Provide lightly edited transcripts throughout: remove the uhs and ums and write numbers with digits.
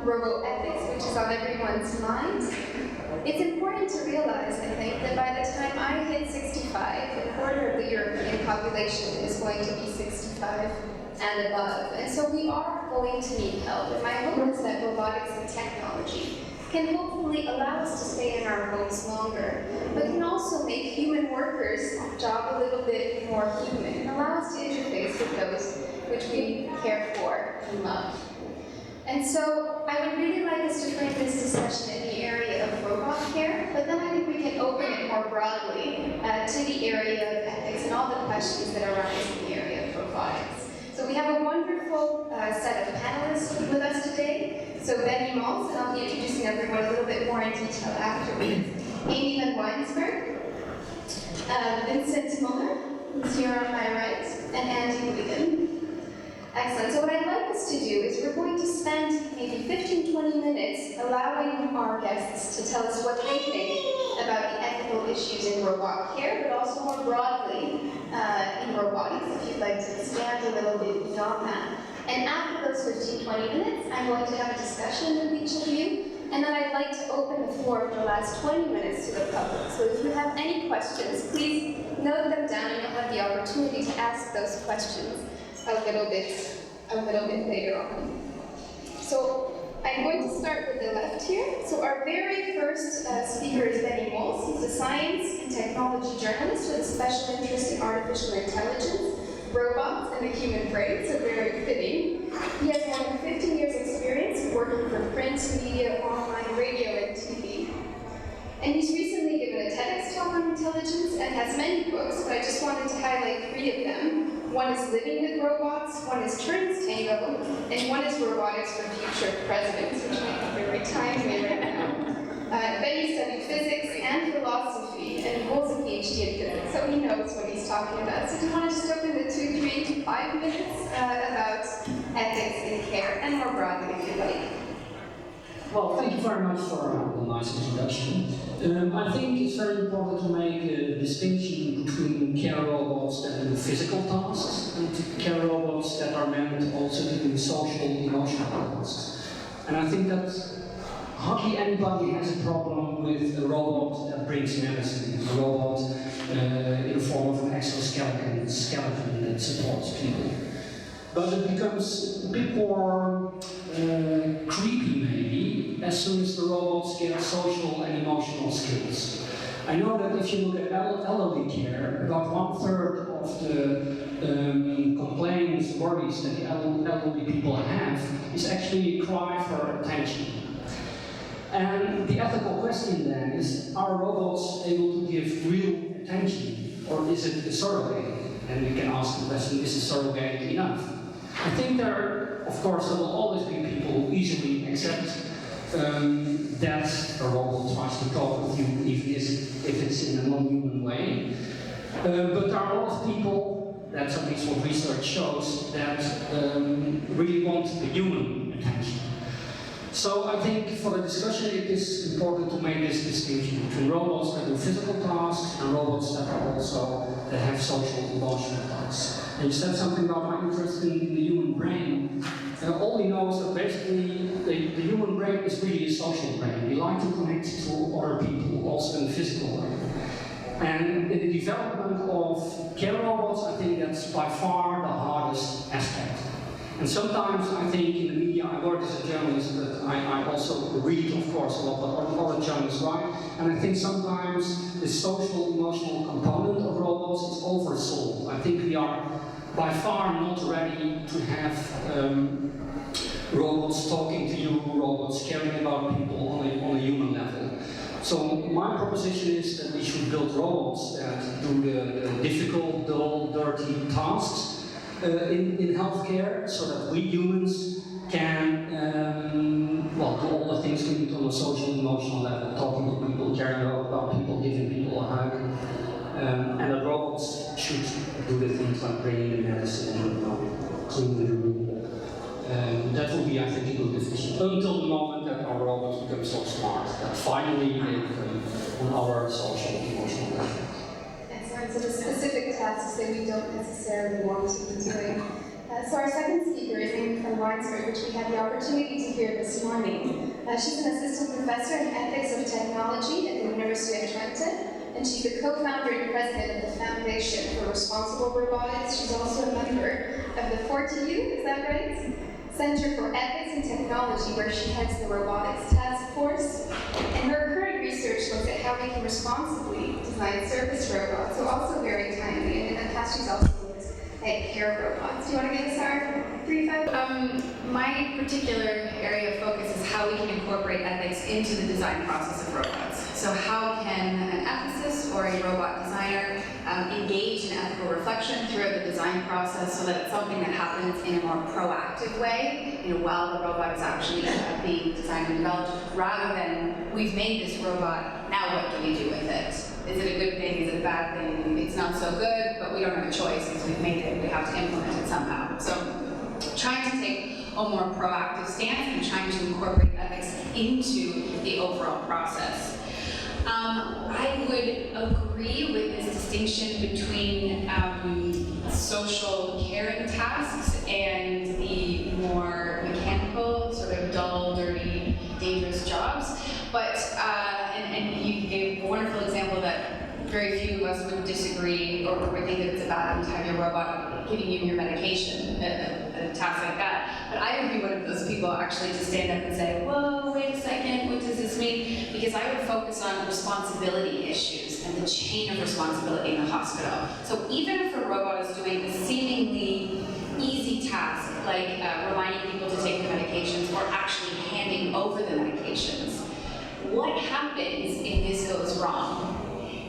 roboethics, which is on everyone's mind, it's important to realize, I think, that by the time I hit 65, a quarter of the European population is going to be 65 and above. And so we are going to need help. And my hope is that robotics and technology can hopefully allow us to stay in our homes longer, but can also make human workers' job a little bit more human and allow us to interface with those which we care for and love. And so I would really like us to frame this discussion in the area of robot care, but then I think we can open it more broadly to the area of ethics and all the questions that arise in the area of robotics. So we have a wonderful set of panelists with us today. So Bennie Mols, and I'll be introducing everyone a little bit more in detail afterwards. Aimee van Wynsberghe, Vincent Muller, who's here on my right, and Bleaden. Excellent. So what I'd like us to do is we're going to spend maybe 15-20 minutes allowing our guests to tell us what they think about the ethical issues in robot care, but also more broadly in robotics, if you'd like to expand a little bit beyond that. And after those 15-20 minutes, I'm going to have a discussion with each of you, and then I'd like to open the floor for the last 20 minutes to the public. So if you have any questions, please note them down, and you'll have the opportunity to ask those questions a little bit later on. So I'm going to start with the left here. So our very first speaker is Bennie Mols. He's a science and technology journalist with a special interest in artificial intelligence, robots, and the human brain, so very fitting. He has more than 15 years experience working for print, media, online, radio, and TV. And he's recently given a TEDx talk on intelligence and has many books, but I just wanted to highlight 3 of them. One is Living with Robots, one is Turing's Tango, and one is Robotics for Future Presidents, which might be very timely right now. Bennie studied physics and philosophy, and holds a PhD in physics, so he knows what he's talking about. So do you want to just open the 2, 3, 5 minutes about ethics in care, and more broadly, if you like? Well, thank you very much for the nice introduction. I think it's very important to make a distinction between care robots that do physical tasks and care robots that are meant also to do social, emotional tasks. And I think that hardly anybody has a problem with a robot that brings medicine, a robot in the form of an exoskeleton that supports people. But it becomes a bit more creepy, maybe, as soon as the robots get social and emotional skills. I know that if you look at elderly care, about 1/3 of the complaints, worries that the elderly people have is actually a cry for attention. And the ethical question then is, are robots able to give real attention, or is it a surrogate? And we can ask the question, is a surrogate enough? I think there, of course, there will always be people who easily accept that a robot tries to talk with you, even if it's in a non-human way. But there are a lot of people, that's at least what research shows, that really want the human attention. So I think for the discussion it is important to make this distinction between robots that do physical tasks and robots that are also that have social emotional tasks. And you said something about my interest in the human brain. All we know is that basically the human brain is really a social brain. We like to connect to other people, also in a physical way. And in the development of care robots, I think that's by far the hardest aspect. And sometimes I think in the media, I work as a journalist, but I also read, of course, a lot of other journalists write. And I think sometimes the social, emotional component of robots is oversold. I think we are by far not ready to have robots talking to you, robots caring about people on a human level. So my proposition is that we should build robots that do the difficult, dull, dirty tasks in healthcare, so that we humans can do all the things we need on a social, emotional level, talking to people, caring about people, giving people a hug. And that robots should do the things like bringing the medicine, cleaning the room. That would be, I think, a good decision. Until the moment that our robots become so smart that finally they become on our social, emotional level. Excellent. So the specific tasks that we don't necessarily want to be doing. So our second speaker is Aimee van Wynsberghe, which we had the opportunity to hear this morning. She's an assistant professor in ethics of technology at the University of Quentin, and she's the co-founder and president of the Foundation for Responsible Robotics. She's also a member of the 4TU, is that right? Center for Ethics and Technology, where she heads the Robotics Task Force. And her current research looks at how we can responsibly design service robots, so also very timely. And in the past, she's also looked at care robots. Do you want to get us started? 3-5? My particular area of focus is how we can incorporate ethics into the design process of robots. So how can an ethicist or a robot designer engage in ethical reflection throughout the design process so that it's something that happens in a more proactive way, while the robot is actually being designed and developed, rather than we've made this robot, now what do we do with it? Is it a good thing? Is it a bad thing? It's not so good, but we don't have a choice because we've made it. We have to implement it somehow. So trying to take a more proactive stance and trying to incorporate ethics into the overall process. I would agree with this distinction between social caring tasks and the more mechanical, sort of dull, dirty, dangerous jobs. But, and you gave a wonderful example that very few of us would disagree or would think that it's a bad thing to have your robot giving you your medication, a task like that. But I would be one of those people actually to stand up and say, whoa, wait a second, what does this mean? Because I would focus on responsibility issues and the chain of responsibility in the hospital. So even if a robot is doing a seemingly easy task, like reminding people to take the medications or actually handing over the medications, what happens if this goes wrong?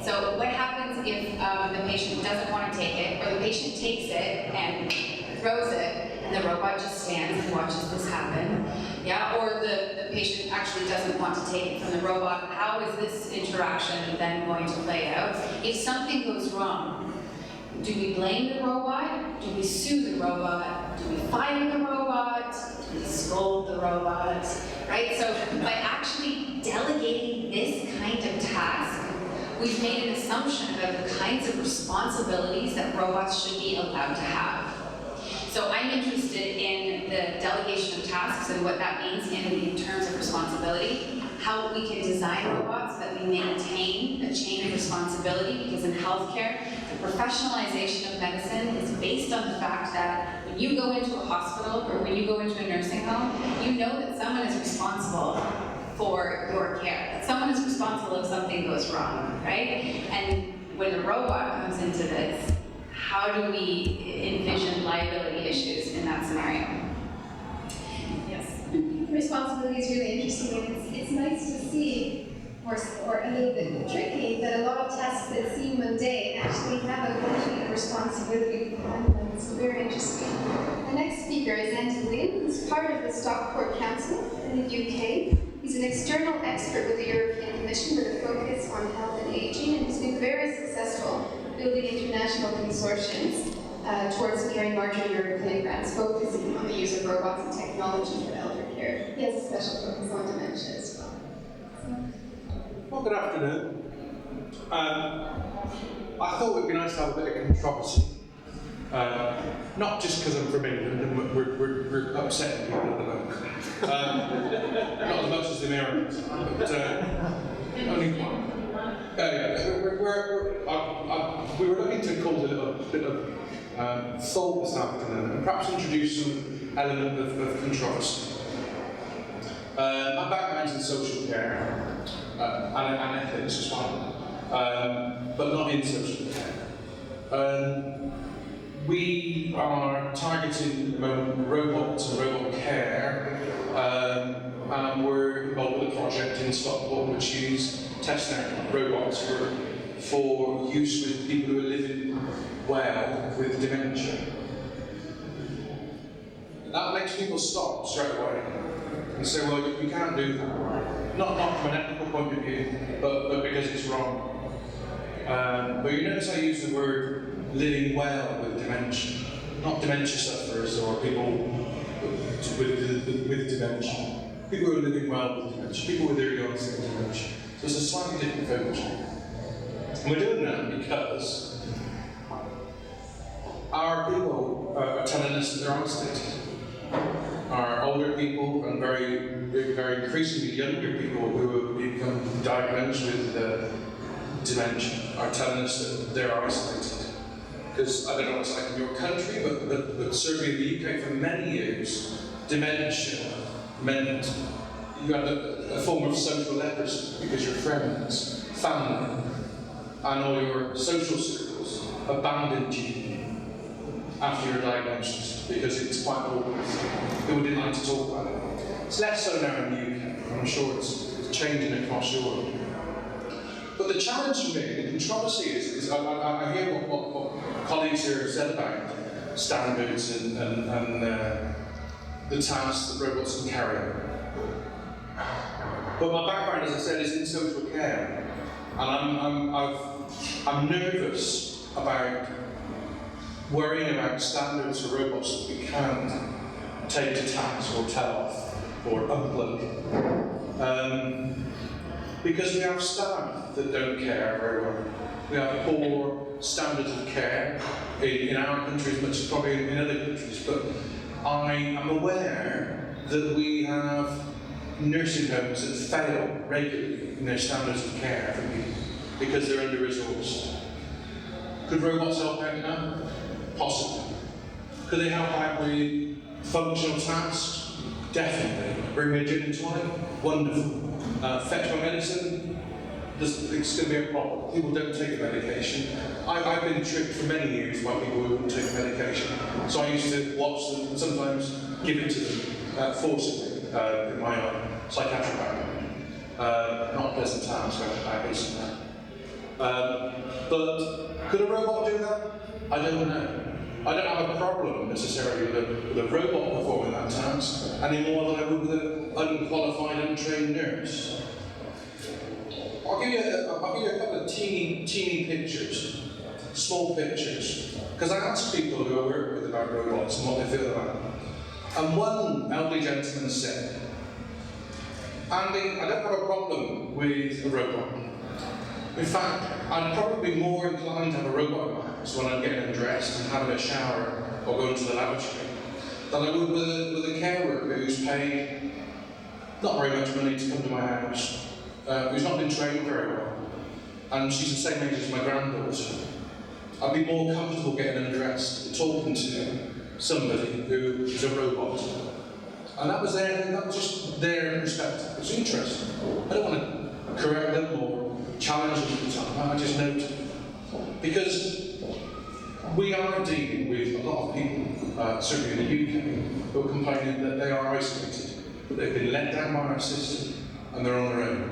So what happens if the patient doesn't want to take it, or the patient takes it and throws it, and the robot just stands and watches this happen? Yeah, or the patient actually doesn't want to take it from the robot. How is this interaction then going to play out? If something goes wrong, do we blame the robot? Do we sue the robot? Do we fire the robot? Do we scold the robot? Right? So by actually delegating this kind of task, we've made an assumption about the kinds of responsibilities that robots should be allowed to have. So I'm interested in the delegation of tasks and what that means in terms of responsibility, how we can design robots that we maintain a chain of responsibility, because in healthcare, the professionalization of medicine is based on the fact that when you go into a hospital or when you go into a nursing home, you know that someone is responsible for your care, that someone is responsible if something goes wrong, right? And when the robot comes into this, how do we envision liability issues in that scenario? Yes? Responsibility is really interesting, and it's nice to see, or a little bit tricky, that a lot of tasks that seem mundane actually have a bunch of responsibility behind them. It's very interesting. The next speaker is Andy Bleaden, who's part of the Stockport Council in the UK. He's an external expert with the European Commission with a focus on health and aging, and he's been very successful building international consortiums towards securing larger European grants, focusing on the use of robots and technology for elder care. He has a special focus on dementia as well. Well, good afternoon. I thought it would be nice to have a bit of controversy. Not just because I'm from England and we're upsetting people at the moment. Not as much as the Americans, but only one. We were looking to cause a little bit of thought this afternoon and perhaps introduce some element of controversy. My background's in social care and ethics as well, but not in social care. We are targeting at the moment robots and robot care, and we're involved with a project in Stockport which is testing out robots for use with people who are living well with dementia. That makes people stop straight away and say, well, you can't do that. Not from an ethical point of view, but because it's wrong. But you notice I use the word living well with dementia, not dementia sufferers or people with dementia. People who are living well with dementia, people with early onset of dementia. So it's a slightly different focus. And we're doing that because our people are telling us that they're isolated. are older people and very increasingly younger people who have become diagnosed with dementia are telling us that they're isolated. Because I don't know what it's like in your country, but certainly in the UK for many years, dementia meant you had a form of social leprosy because your friends, family, and all your social circles abandoned you after your diagnosis because it's quite awkward. People didn't like to talk about it. It's less so now in the UK. I'm sure it's changing across Europe. But the challenge for me, the controversy is I hear what colleagues here have said about standards and the tasks that robots can carry out. But my background, as I said, is in social care, and I'm nervous about worrying about standards for robots that we can't take to task or tell off or unplug. Because we have staff that don't care very well. We have poor standards of care in our country as much as probably in other countries, but I am aware that we have nursing homes that fail regularly in their standards of care for people because they're under-resourced. Could robots help out now? Possibly. Could they help out with functional tasks? Definitely. Bring me a gin and tonic? Wonderful. Fetch my medicine? It's going to be a problem. People don't take the medication. I've been tricked for many years by people who wouldn't take medication. So I used to watch them and sometimes give it to them forcibly in my own psychiatric background. Not a pleasant time, so I hasten that. But could a robot do that? I don't know. I don't have a problem necessarily with a robot performing that task any more than I would with an unqualified, untrained nurse. I'll give you a couple of teeny pictures, small pictures, because I ask people who I work with about robots and what they feel about them. And one elderly gentleman said, "Andy, I don't have a problem with a robot. In fact, I'd probably be more inclined to have a robot in my house when I'm getting undressed and having a shower or going to the lavatory than I would with a carer who's paid not very much money to come to my house, who's not been trained very well, and she's the same age as my granddaughter. I'd be more comfortable getting undressed and talking to somebody who is a robot." And that was just their perspective. It's interesting. I don't want to correct them or challenge them at the time. I just note it. Because we are dealing with a lot of people, certainly in the UK, who are complaining that they are isolated, that they've been let down by our system, and they're on their own.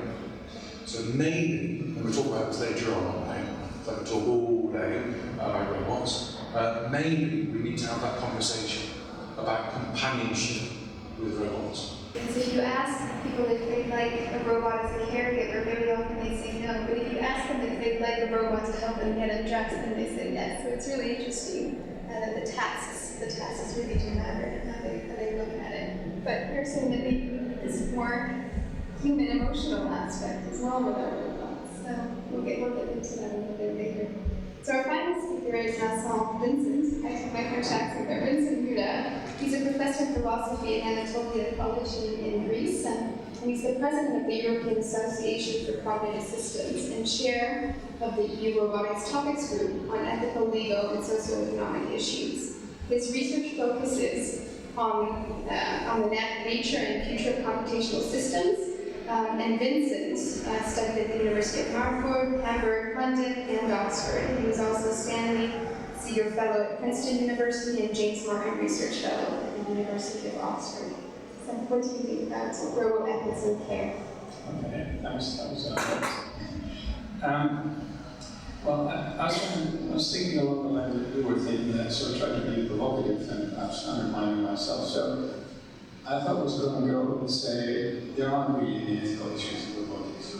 So maybe, and we'll talk about this later on, I could talk all day about robots, maybe we need to have that conversation about companionship with robots. Because if you ask people if they'd like a robot as a caregiver, very often they say no. But if you ask them if they'd like a robot to help them get undressed, then they say yes. So it's really interesting that the tasks really do matter and how they look at it. But you're saying that maybe this more human emotional aspect is wrong with our robots. So we'll get into that a little bit later. So our final speaker is Vincent. I took my French accent there. Vincent Muller. He's a professor of philosophy at Anatolia College in Greece, and he's the president of the European Association for Cognitive Systems and chair of the EU Robotics Topics Group on ethical, legal, and socioeconomic issues. His research focuses on the nature and future of computational systems. And Vincent studied at the University of Marburg, Hamburg, London, and Oxford. He was also a Stanley Seeger Fellow at Princeton University and James Morgan Research Fellow at the University of Oxford. So what do you think about roboethics and care? Okay, thanks. Well, I was thinking along the line that you were thinking, that sort of tried to be provocative and perhaps undermining myself. So I thought I was going to go and say there aren't really any ethical issues in robotics.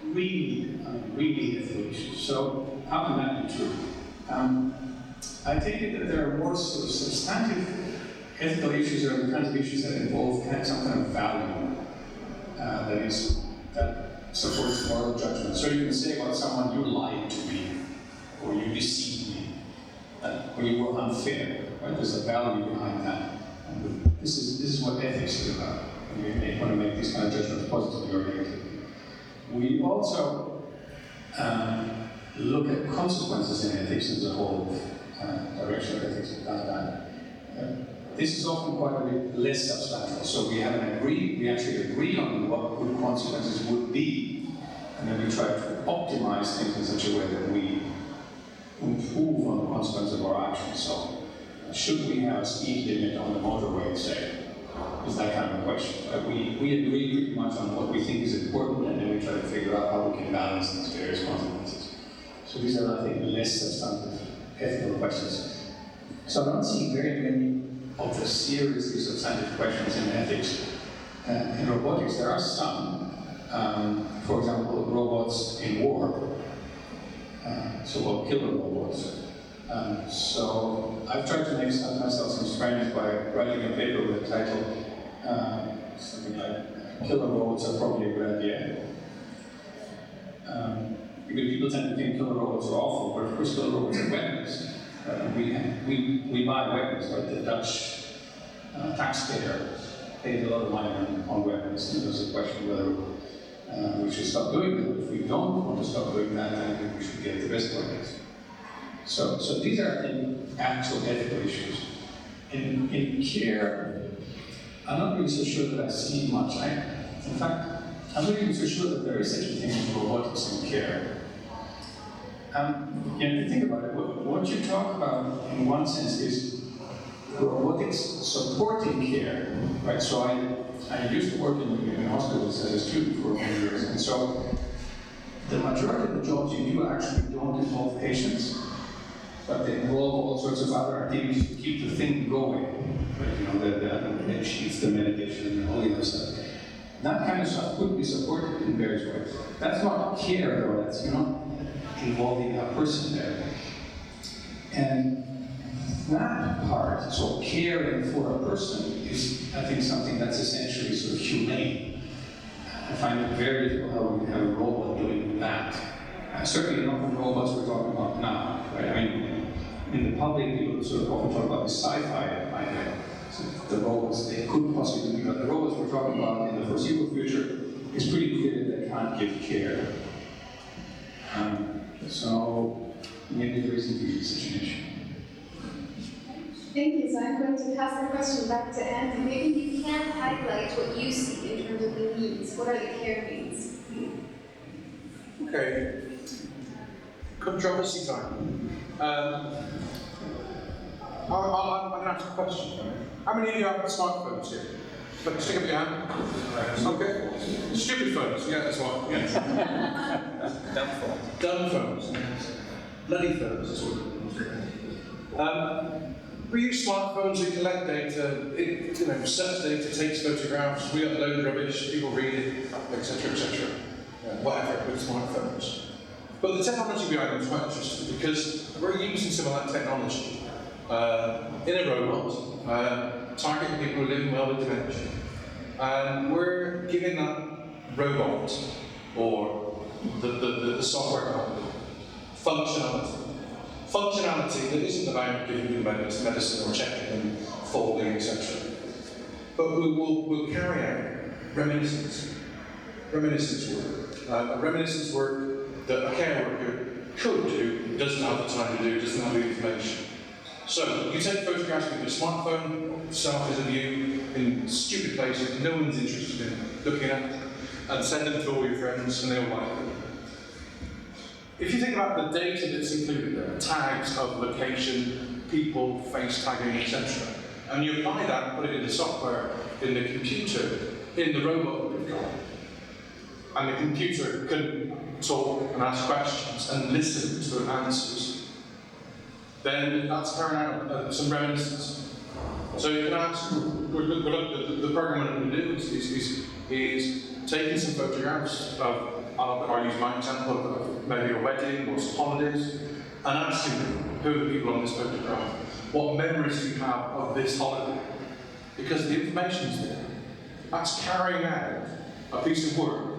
Really ethical issues. So how can that be true? I take it that there are more sort of substantive ethical issues, or the kinds of issues that involve some kind of value that supports moral judgment. So you can say about someone, you lied to me, or you deceived me, or you were unfair. right? There's a value behind that. And this is what ethics is about. We want to make these kind of judgments positively oriented. We also look at consequences in ethics as a whole direction of ethics and that. This is often quite a bit less substantial. So we actually agree on what good consequences would be, and then we try to optimize things in such a way that we improve on the consequences of our actions. So should we have a speed limit on the motorway, say? Is that kind of a question. We agree pretty much on what we think is important, and then we try to figure out how we can balance these various consequences. So these are, I think, less substantive ethical questions. So I don't see very many of the seriously substantive questions in ethics. In robotics, there are some. For example, robots in war, so-called killer robots. So I've tried to make myself some friends by writing a paper with the title something like "Killer robots are probably a good idea." Because people tend to think killer robots are awful, but of course killer robots are weapons. We buy weapons, right? The Dutch taxpayer paid a lot of money on weapons, and there's a question whether we should stop doing that. If we don't want to stop doing that, then we should get the best weapons. So these are, I think, actual ethical issues. In care, I'm not really so sure that I see much. In fact, I'm not even so sure that there is such a thing as robotics in care. If you think about it, what you talk about in one sense is robotics supporting care, right? So I used to work in hospitals as a student for many years, and so the majority of the jobs you do actually don't involve patients, but they involve all sorts of other activities to keep the thing going. Right? You know, the bed sheets, the medication, and all the other stuff. That kind of stuff could be supported in various ways. That's not care, though. That's, you know, involving a person there. And that part, so caring for a person, is, I think, something that's essentially sort of humane. I find it very difficult how we have a robot doing that. Certainly not the robots we're talking about now, right? I mean, in the public, people sort of often talk about the sci-fi idea. So the robots, they could possibly do that. The robots we're talking about in the foreseeable future, it's pretty clear that they can't give care. So maybe there isn't really such an issue. Thank you. So I'm going to pass the question back to Andy. Maybe you can highlight what you see in terms of the needs. What are the care needs? Okay. Controversy time. I'm going to ask a question. How many of you have smartphones here? But stick up your hand. Okay. Stupid phones. Yeah, that's one. Yes. Dumb phones. Dumb phones. Bloody phones. That's what. We use smartphones. We collect data. Search data, takes photographs. We upload rubbish. People read it, etc., etc. Whatever with smartphones. But the technology behind them is quite interesting because we're using some of that technology in a robot, targeting people who live well with dementia. And we're giving that robot, or the software functionality. Functionality that isn't about giving you medicine or checking and folding, etc. But we'll carry out reminiscence work. A reminiscence work that a care worker could do, doesn't have the time to do, doesn't have the information. So, you take photographs with your smartphone, selfies of you in stupid places no one's interested in looking at, and send them to all your friends, and they'll like them. If you think about the data that's included there, tags of location, people, face tagging, etc., and you apply that and put it in the software, in the computer, in the robot that we've got, and the computer can talk and ask questions and listen to answers, then that's carrying out some reminiscence. So you can ask, the program I'm going to do is taking some photographs of, I'll use my example of maybe a wedding or some holidays, and asking them, who are the people on this photograph? What memories do you have of this holiday? Because the information's there. That's carrying out a piece of work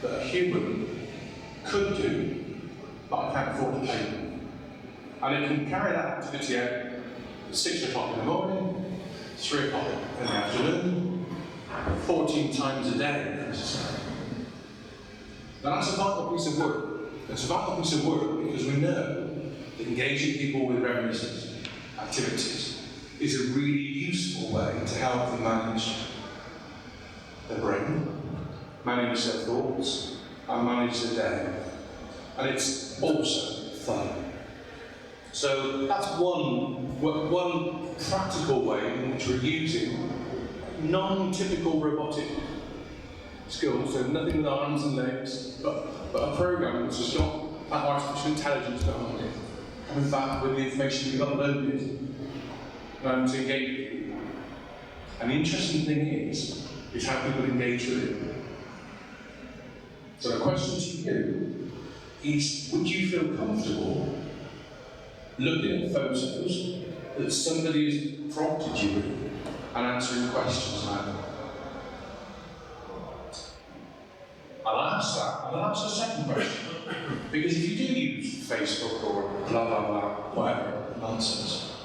that a human could do, but I can't afford to pay them. And it can carry that activity out 6 o'clock in the morning, 3 o'clock in the afternoon, 14 times a day, if necessary. Now that's a vital piece of work. It's a vital piece of work because we know that engaging people with reminiscence activities is a really useful way to help them manage their brain, manage their thoughts, and manage their day. And it's also fun. So that's one practical way in which we're using non-typical robotic skills, so nothing with arms and legs, but a program which has got that artificial intelligence behind it, coming back with the information we've uploaded to engage with people. And the interesting thing is how people engage with it. So the question to you is, would you feel comfortable looking at photos that somebody has prompted you with and answering questions like that? I'll ask that, and I'll ask the second question. Because if you do use Facebook or blah blah blah, whatever nonsense,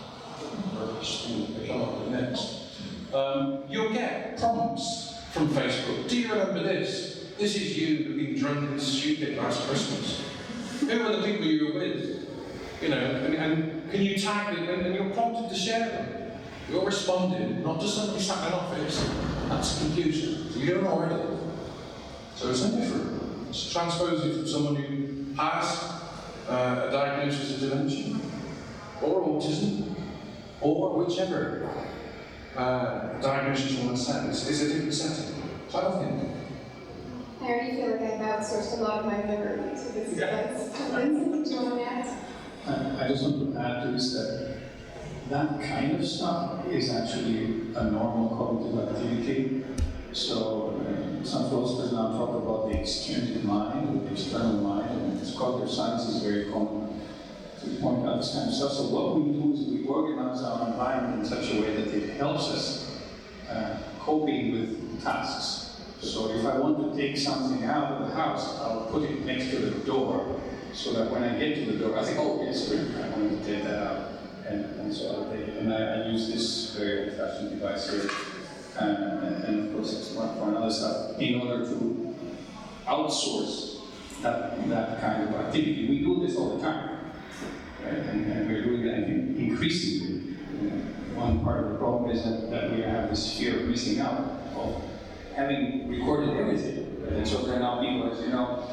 they come up with next, you'll get prompts from Facebook. Do you remember this? This is you being drunk and stupid last Christmas. Who are the people you were with? You know, and can you tag them, and you're prompted to share them. You're responding, not just somebody sat in an office. That's confusion. So you don't already. So it's no different. It's transposing from someone who has a diagnosis of dementia, or autism, or whichever diagnosis you want to set. It's a different setting. So I don't think. I already feel like I've outsourced a lot of my memory to this device. Vincent, do you want to add? I just want to add to this that kind of stuff is actually a normal cognitive activity. So some philosophers now talk about the extrinsic mind or the external mind, and cognitive science is very common to point out this kind of stuff. So what we do is we organize our environment in such a way that it helps us coping with tasks. So if I want to take something out of the house, I'll put it next to the door, so that when I get to the door, I think, oh yes, I want to take that out. And so I'll take it. And I use this very old-fashioned device here. And of course, it's for another stuff, in order to outsource that kind of activity. We do this all the time, right? And we're doing that increasingly. One part of the problem is that we have this fear of missing out, of having recorded everything. Right? And so there are now people, as you know,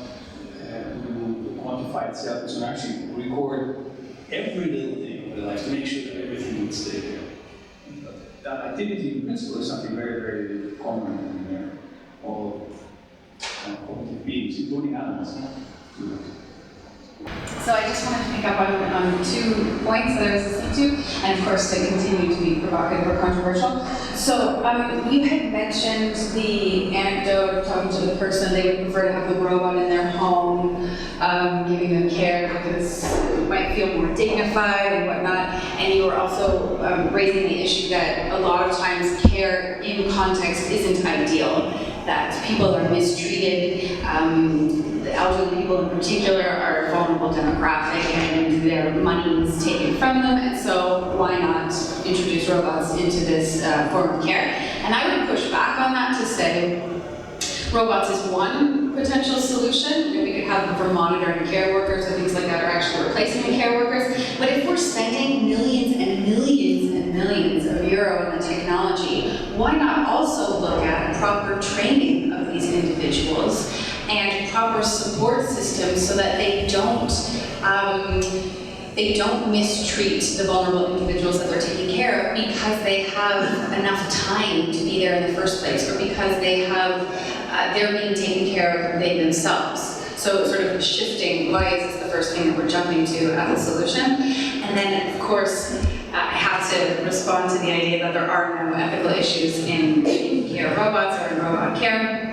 who quantify itself to actually record every little thing of their life to make sure that everything would stay there. That activity in principle is something very, very common in all cognitive beings, including animals. So I just wanted to pick up on 2 points that I was listening to, and of course to continue to be provocative or controversial. So you had mentioned the anecdote of talking to the person, they would prefer to have the robot in their home, giving them care because it might feel more dignified and whatnot. And you were also raising the issue that a lot of times care in context isn't ideal, that people are mistreated. The elderly people in particular are a vulnerable demographic and their money is taken from them, and so why not introduce robots into this form of care? And I would push back on that to say robots is one potential solution, and we could have them for monitoring care workers and things like that, or actually replacing the care workers. But if we're spending millions and millions and millions of euro in the technology, why not also look at proper training of these individuals and proper support systems so that they don't mistreat the vulnerable individuals that they're taking care of because they have enough time to be there in the first place, or because they're being taken care of they themselves. So sort of shifting, why is this the first thing that we're jumping to as a solution? And then of course, I have to respond to the idea that there are no ethical issues in care robots or in robot care.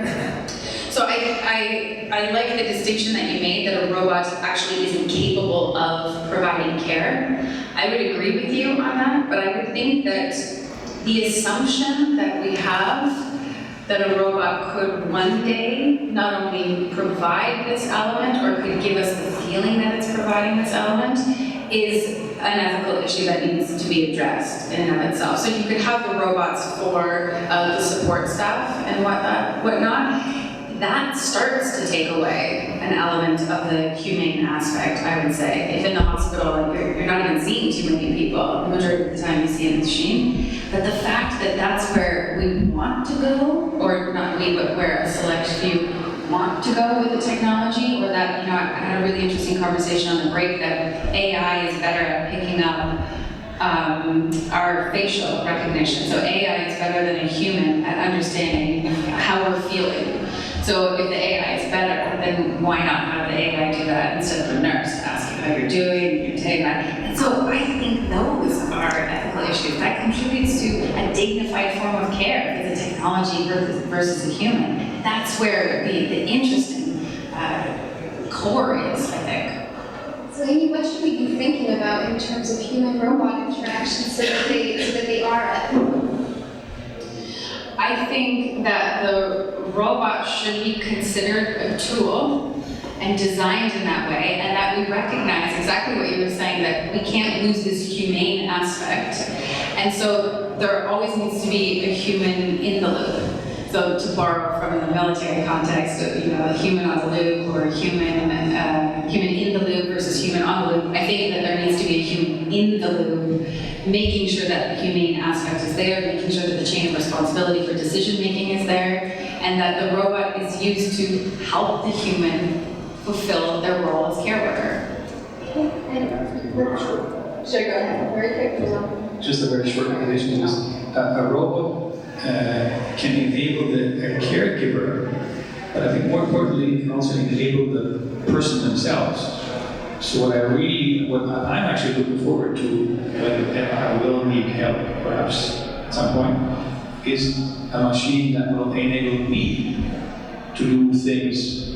So I like the distinction that you made that a robot actually isn't capable of providing care. I would agree with you on that, but I would think that the assumption that we have that a robot could one day not only provide this element or could give us the feeling that it's providing this element is an ethical issue that needs to be addressed in and of itself. So you could have the robots for the support staff and whatnot. That starts to take away an element of the humane aspect, I would say. If in the hospital, you're not even seeing too many people, the majority of the time you see a machine. But the fact that that's where we want to go, or not we, but where a select few want to go with the technology, or that, I had a really interesting conversation on the break that AI is better at picking up our facial recognition. So AI is better than a human at understanding how we're feeling. So if the AI is better, then why not have the AI do that instead of a nurse ask you how you're doing, your take on. And so I think those are ethical issues. That contributes to a dignified form of care as a technology versus a human. That's where the interesting core is, I think. So Aimee, what should we be thinking about in terms of human-robot interactions so that they are ethical? I think that the robot should be considered a tool and designed in that way, and that we recognize exactly what you were saying, that we can't lose this humane aspect. And so there always needs to be a human in the loop. So to borrow from the military context, a human on the loop or a human in the loop versus human on the loop, I think that there needs to be a human in the loop, making sure that the humane aspect is there, making sure that the chain of responsibility for decision making is there, and that the robot is used to help the human fulfill their role as care worker. Sure, go ahead. Very quick. Just a very short addition is a robot can enable a caregiver, but I think more importantly, can also enable the person themselves. So what I'm actually looking forward to, when I will need help perhaps at some point, is a machine that will enable me to do things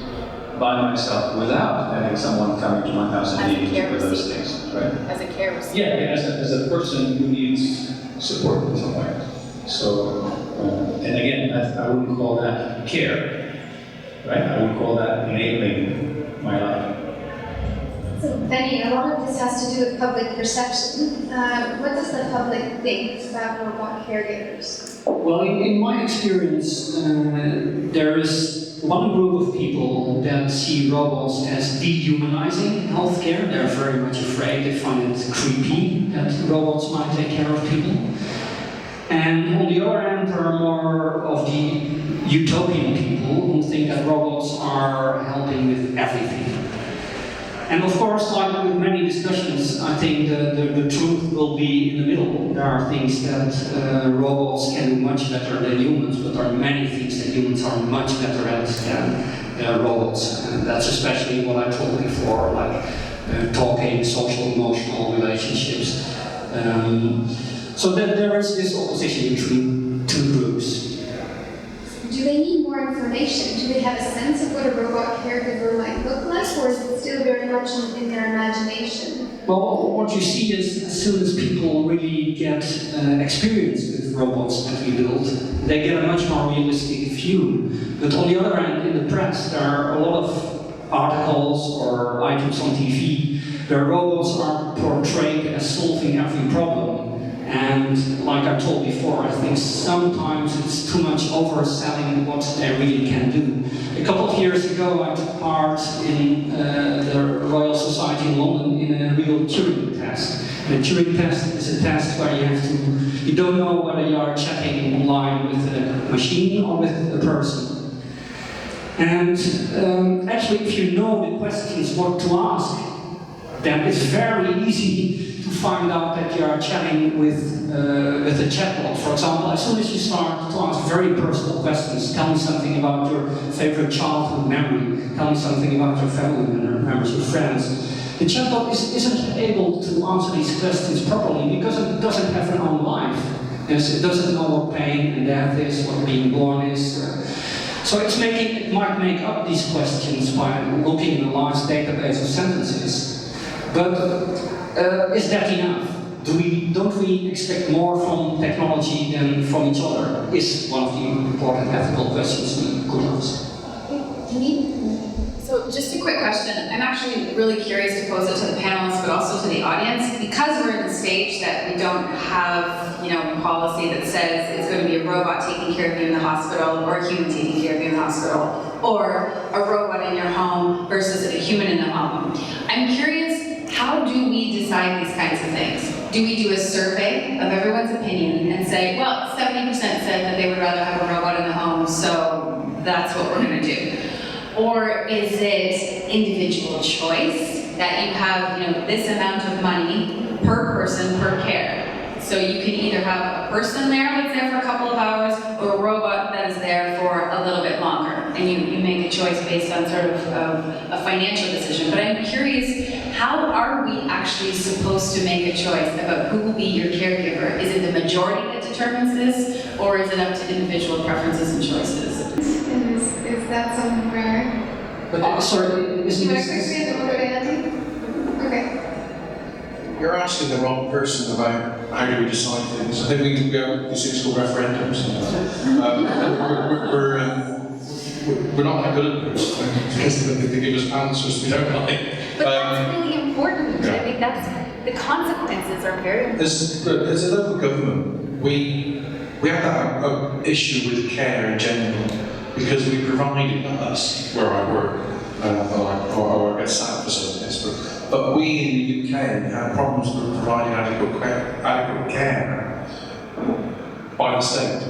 by myself without having someone coming to my house and needing to do those things, right? As a care receiver. Yeah, as a person who needs support in some way. So, and again, I wouldn't call that care, right? I would call that enabling my life. So, Bennie, a lot of this has to do with public perception. What does the public think about robot caregivers? Well, in my experience, there is one group of people that see robots as dehumanizing healthcare. They're very much afraid, they find it creepy that robots might take care of people. And on the other hand, there are more of the utopian people who think that robots are helping with everything. And of course, like with many discussions, I think the truth will be in the middle. There are things that robots can do much better than humans, but there are many things that humans are much better at than robots. And that's especially what I told before, like talking, social, emotional relationships. So that there is this opposition between two groups. Do they need more information? Do they have a sense of what a robot caregiver might look like, or is it still very much in their imagination? Well, what you see is as soon as people really get experience with robots that we build, they get a much more realistic view. But on the other hand, in the press, there are a lot of articles or items on TV where robots are portrayed as solving every problem. And like I told before, I think sometimes it's too much overselling what they really can do. A couple of years ago, I took part in the Royal Society in London in a real Turing test. And a Turing test is a test where you don't know whether you are chatting online with a machine or with a person. And actually, if you know the questions what to ask, then it's very easy to find out that you are chatting with a chatbot. For example, as soon as you start to ask very personal questions, tell me something about your favorite childhood memory, tell me something about your family members, your friends. The chatbot isn't able to answer these questions properly because it doesn't have an own life. Yes, it doesn't know what pain and death is, what being born is. So it might make up these questions by looking in a large database of sentences. But is that enough? Don't we expect more from technology than from each other? Is one of the important ethical questions we could ask. So So just a quick question. I'm actually really curious to pose it to the panelists, but also to the audience. Because we're in the stage that we don't have, policy that says it's going to be a robot taking care of you in the hospital, or a human taking care of you in the hospital, or a robot in your home versus a human in the home. I'm curious, how do we decide these kinds of things? Do we do a survey of everyone's opinion and say, well, 70% said that they would rather have a robot in the home, so that's what we're going to do? Or is it individual choice that you have, this amount of money per person per care? So you can either have a person there that's there for a couple of hours, or a robot that is there for a little bit longer, and you make a choice based on sort of a financial decision. But I'm curious, how are we actually supposed to make a choice about who will be your caregiver? Is it the majority that determines this, or is it up to individual preferences and choices? Is that somewhere? But sorry, isn't You want this... to quickly and then we'll go to Andy? Okay. You're asking the wrong person about how do we decide things. I think we can go these things called referendums. We're not that good at this because they give us answers we don't like. But that's really important. Yeah. I think that's the consequences are very important. As a local government, we have that issue with care in general because we provide, not us, where I work, or I get sacked for saying this, but we in the UK have problems with providing adequate care by the state.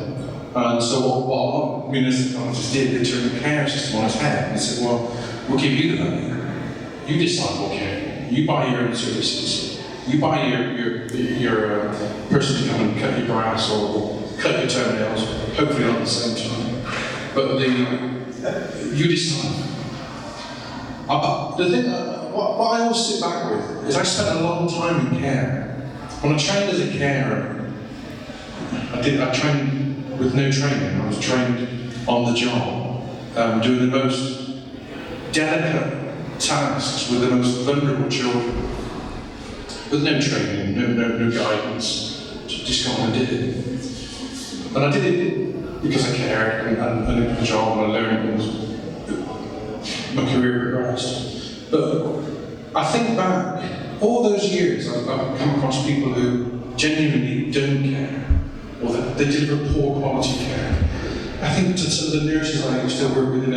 And so what municipalities did, they turned the care system on its head and said, well, we'll give you the money. You decide what care. You buy your own services. You buy your person to come and cut your grass or cut your toenails, hopefully not at the same time. But you decide. The thing, what I always sit back with is I spent a long time in care. When I trained as a carer, I trained with no training. I was trained on the job, doing the most delicate tasks with the most vulnerable children, with no training, no guidance. Just got on and did it. And I did it because I cared and did the job and I learned and my career progressed. But I think back, all those years I've come across people who genuinely don't care, or that they deliver poor quality care. I think to some of the nurses I used to work with in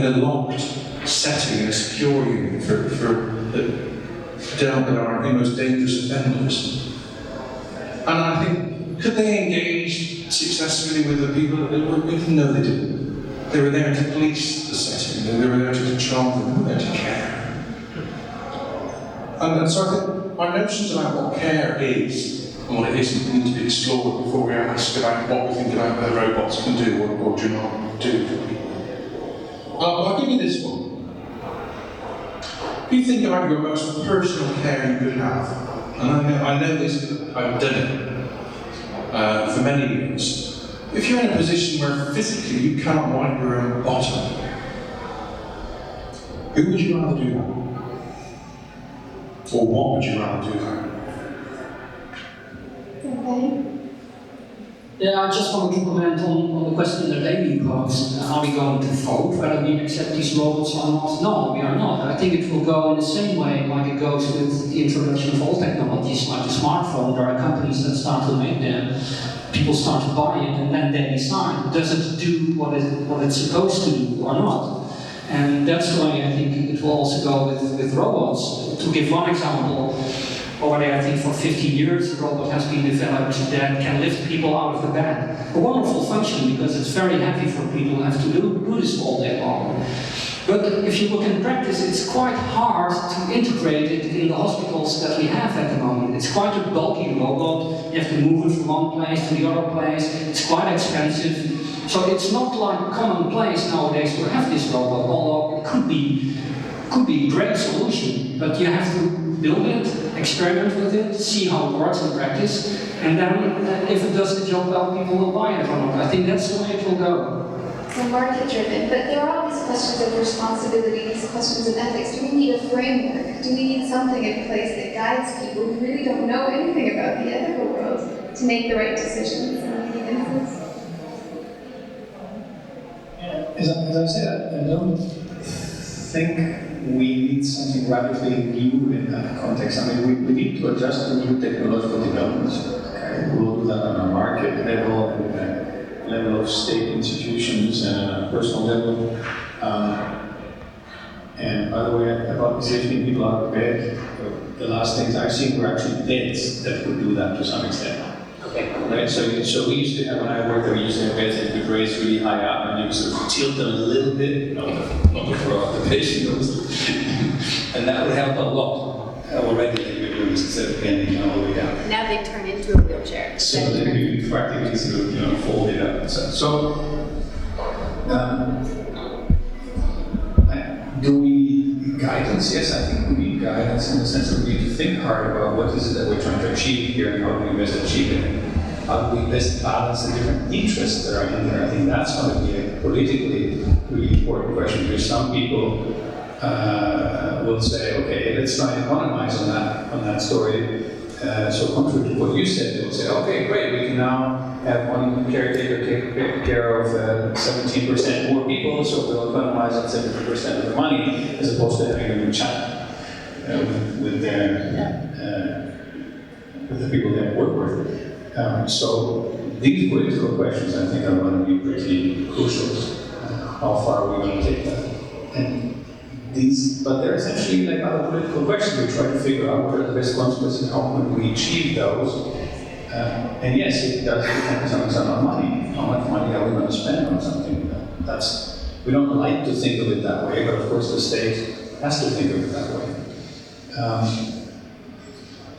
a locked setting, in a secure unit for dealt with our most dangerous offenders. And I think, could they engage successfully with the people that they work with? No, they didn't. They were there to police the setting, they were there to control them, they were there to care. And so I think our notions about what care is and what it isn't need to be explored before we ask about what we think about whether robots can do or do not do for people. I'll give you this one. If you think about your most personal care you could have, and I know this, I've done it for many years. If you're in a position where physically you can't wipe your own bottom, who would you rather do that? Or what would you rather do that? Okay. Yeah, I just wanted to comment on the question that Aimee posed. Are we going to vote whether we accept these robots or not? No, we are not. I think it will go in the same way like it goes with the introduction of all technologies, like the smartphone. There are companies that start to make them, people start to buy it, and then they decide, does it do what it's supposed to do or not? And that's the way I think it will also go with robots. To give one example, already I think for 50 years a robot has been developed that can lift people out of the bed. A wonderful function because it's very heavy for people who have to do this all day long. But if you look in practice, it's quite hard to integrate it in the hospitals that we have at the moment. It's quite a bulky robot, you have to move it from one place to the other place, it's quite expensive. So it's not like commonplace nowadays to have this robot, although it could be a great solution, but you have to build it, experiment with it, see how it works in practice, and then if it does the job well, people will buy it or not. I think that's the way it will go. So market-driven, but there are all these questions of responsibility, these questions of ethics. Do we need a framework? Do we need something in place that guides people who really don't know anything about the ethical world to make the right decisions and lead influence? As I said, I don't think we need something radically new in that context. I mean, we need to adjust to new technological developments. Okay? We'll do that on a market level, and a level of state institutions, and a personal level. And by the way, about this lifting people out of bed, the last things I've seen were actually beds that could do that to some extent. Okay. Right, so we used to have, when I worked there, we used to have beds that could raise really high up, and you could sort of tilt them a little bit, not to throw out the patient, and that would help a lot already in your rooms instead of bending all the way down. Now they turn into a wheelchair. So then you practically sort of fold it up. So do we need guidance? Yes, I think we need guidance in the sense that we need to think hard about what is it that we're trying to achieve here and how do we best achieve it. How do we best balance the different interests that are in there? I think that's going to be a politically really important question. Because some people will say, okay, let's try and economize on that story. So contrary to what you said, they'll say, okay, great, we can now have one caretaker take care of 17% more people, so we'll economize on 70% of the money, as opposed to having them chat with the people they work with. So these political questions, I think, are going to be pretty crucial. How far are we going to take that? And but they're essentially like other political questions. We try to figure out what are the best consequences and how can we achieve those. And yes, it does depend on money. How much money are we going to spend on something? We don't like to think of it that way, but of course the state has to think of it that way.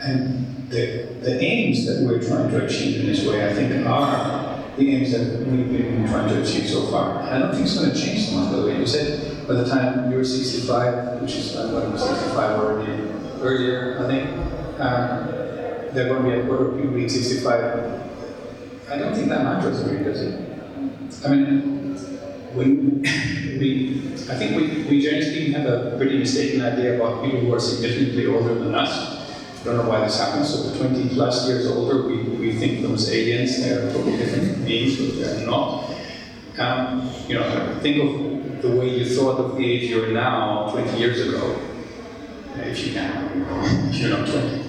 And the aims that we're trying to achieve in this way, I think, are the aims that we've been trying to achieve so far. And I don't think it's going to change so much, by the way. You said by the time you're 65, which is I was 65 already earlier, I think, they're going to be a quarter of people being 65. I don't think that matters really, does it? I mean, I think we generally speaking have a pretty mistaken idea about people who are significantly older than us. I don't know why this happens. So 20 plus years older, we think of them as aliens. They're totally different beings, but they're not. Think of the way you thought of the age you're now 20 years ago, if you can, if you're not 20.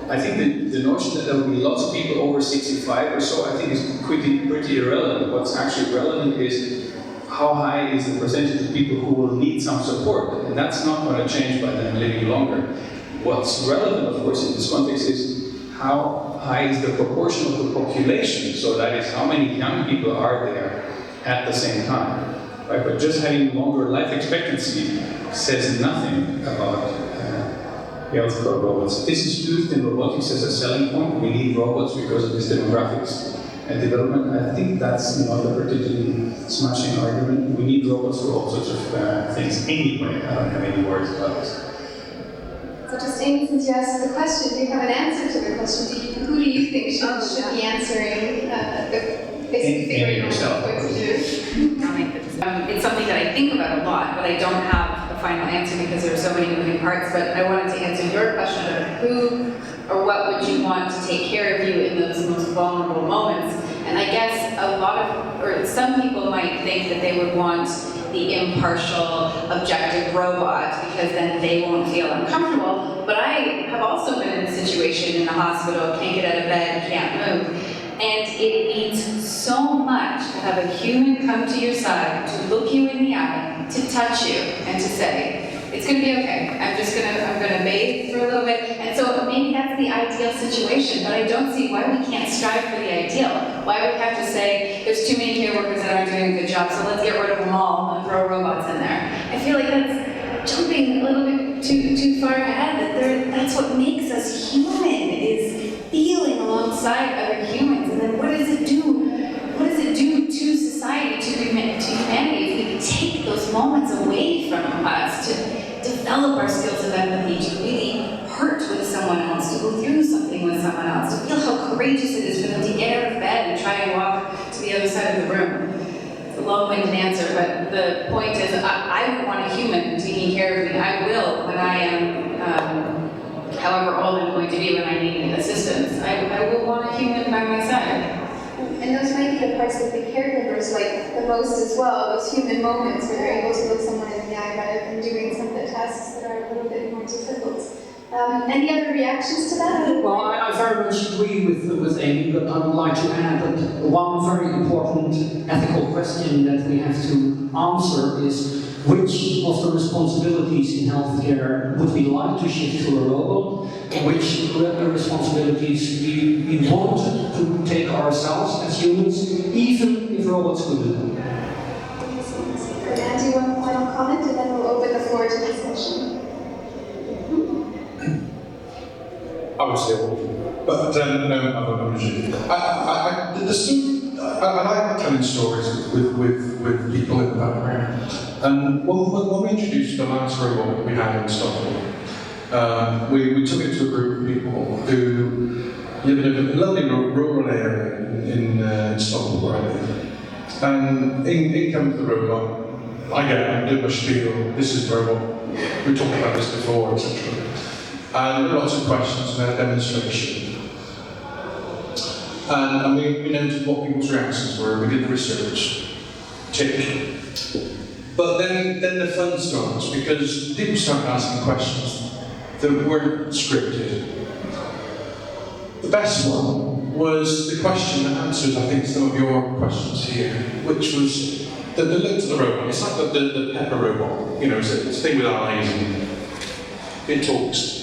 I think the notion that there will be lots of people over 65 or so, I think is pretty irrelevant. What's actually relevant is how high is the percentage of people who will need some support, and that's not going to change by them living longer. What's relevant, of course, in this context is how high is the proportion of the population, so that is how many young people are there at the same time. Right? But just having longer life expectancy says nothing about healthcare robots. This is used in robotics as a selling point. We need robots because of this demographics and development. I think that's not a particularly smashing argument. We need robots for all sorts of things anyway. I don't have any worries about this. So just Amy, since you asked the question, do you have an answer to the question? Who do you think should be answering basically figuring out what to do? It's something that I think about a lot, but I don't have the final answer because there are so many moving parts. But I wanted to answer your question of who or what would you want to take care of you in those most vulnerable moments. And I guess some people might think that they would want the impartial, objective robot because then they won't feel uncomfortable. But I have also been in a situation in the hospital, can't get out of bed, can't move. And it means so much to have a human come to your side, to look you in the eye, to touch you, and to say, it's going to be okay. I'm going to bathe for a little bit. And so maybe that's the ideal situation, but I don't see why we can't strive for the ideal. Why we have to say, there's too many care workers that aren't doing a good job, so let's get rid of them all and throw robots in there. I feel like that's jumping a little bit too far ahead. That's what makes us human, is feeling alongside other humans. And then what does it do? What does it do to society, to humanity, if we take those moments away from us to develop our skills of empathy, to really hurt with someone else, to go through something with someone else, to feel how courageous it is for them to get out of bed and try and walk to the other side of the room? It's a long-winded answer, but the point is, I would want a human taking care of me. I will when I am, however old I'm going to be when I need assistance. I will want a human by my side. And And those might be the parts that the caregivers like the most as well, those human moments where they're able to look someone in the eye rather than doing some of the tasks that are a little bit more difficult. Any other reactions to that? Well, I very much agree with Aimee, but I would like to add that one very important ethical question that we have to answer is which of the responsibilities in healthcare would we like to shift to a robot, and which responsibilities we want to take ourselves as humans, even if robots could do them. Andy, one final comment, and then we'll open the floor to discussion. I would say all, but I like telling stories with people in the background. And when we introduced the last robot that we had in Stockholm, we took it to a group of people who live in a lovely rural area in Stockholm where I live. And in comes the robot. I do my spiel, this is the robot, we talked about this before, etc. And there were lots of questions and a demonstration. And we noted what people's reactions were, we did the research, tick. But then the fun starts, because people start asking questions that weren't scripted. The best one was the question that answers, I think, some of your questions here, which was that they looked at the robot. It's like the Pepper robot, you know, it's a thing with eyes and it talks.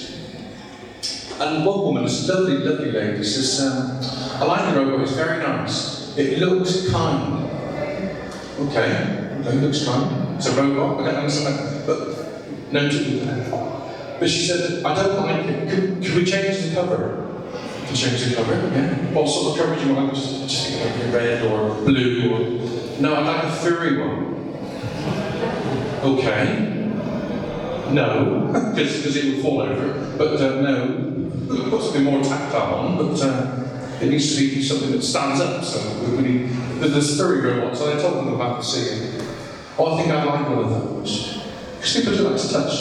And one woman, this lovely, lovely lady, says, I like the robot, it's very nice. It looks kind. Okay, it looks kind. It's a robot, I don't understand that. But noted that. But she said, I don't like it. Could we change the cover? Can change the cover, yeah. What sort of cover do you want? Just like red or blue or... No, I'd like a furry one. Okay. No, because it will fall over. But no. Put something more tactile on, but it needs to be something that stands up. So there's furry robots, and I told them about the scene. Oh, I think I'd like one of those. Because people do like to touch.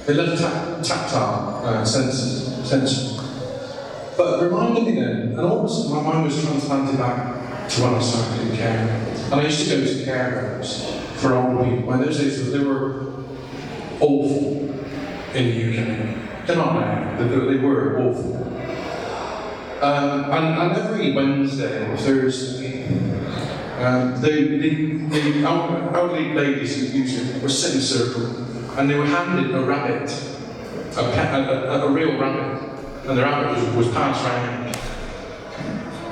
They love tactile sensors. But it reminded me then, and all of a sudden my mind was transplanted back to when I started in care. And I used to go to care homes for old people. And those days they were awful in the UK. They're not now, they were awful. And every Wednesday or Thursday, the elderly ladies who usually were sitting in a circle, and they were handed a rabbit, a real rabbit, and the rabbit was passed around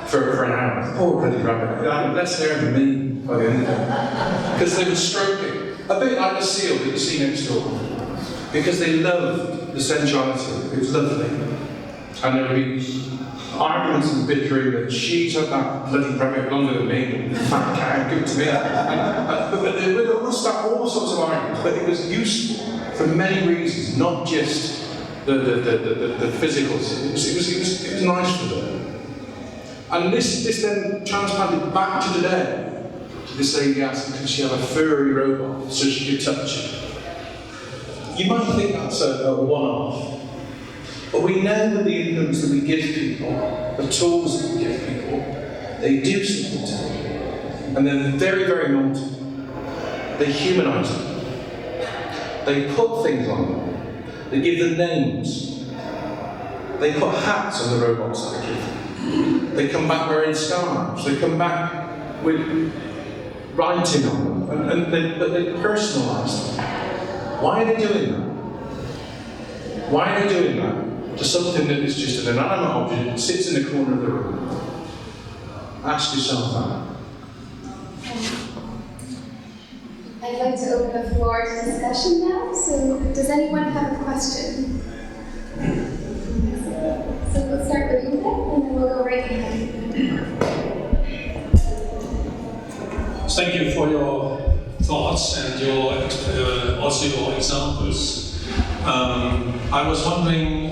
for an hour. Poor bloody rabbit. It had less hair than me by the end of it. Because they were stroking, a bit like the seal that you see next door. Because they loved the sensuality, it was lovely. And there would be arguments and bickering that she took that bloody rabbit longer than me, fat cow, give it to me. But there would all sorts of arguments, but it was useful for many reasons, not just the physicals. It was nice for them. And this then transplanted back to today. This lady asked, could she have a furry robot so she could touch it? You might think that's a one-off, but we know that the inputs that we give people, the tools that we give people, they do something to them. And they're very, very naughty. They humanise them. They put things on them. They give them names. They put hats on the robots that they give them. They come back wearing scarves. They come back with writing on them. And they personalise them. Why are they doing that? Why are they doing that to something that is just an inanimate object that sits in the corner of the room? Ask yourself that. I'd like to open the floor to discussion now, so does anyone have a question? So we'll start with Uwe, and then we'll go right behind. Thank you for your thoughts and also your examples. I was wondering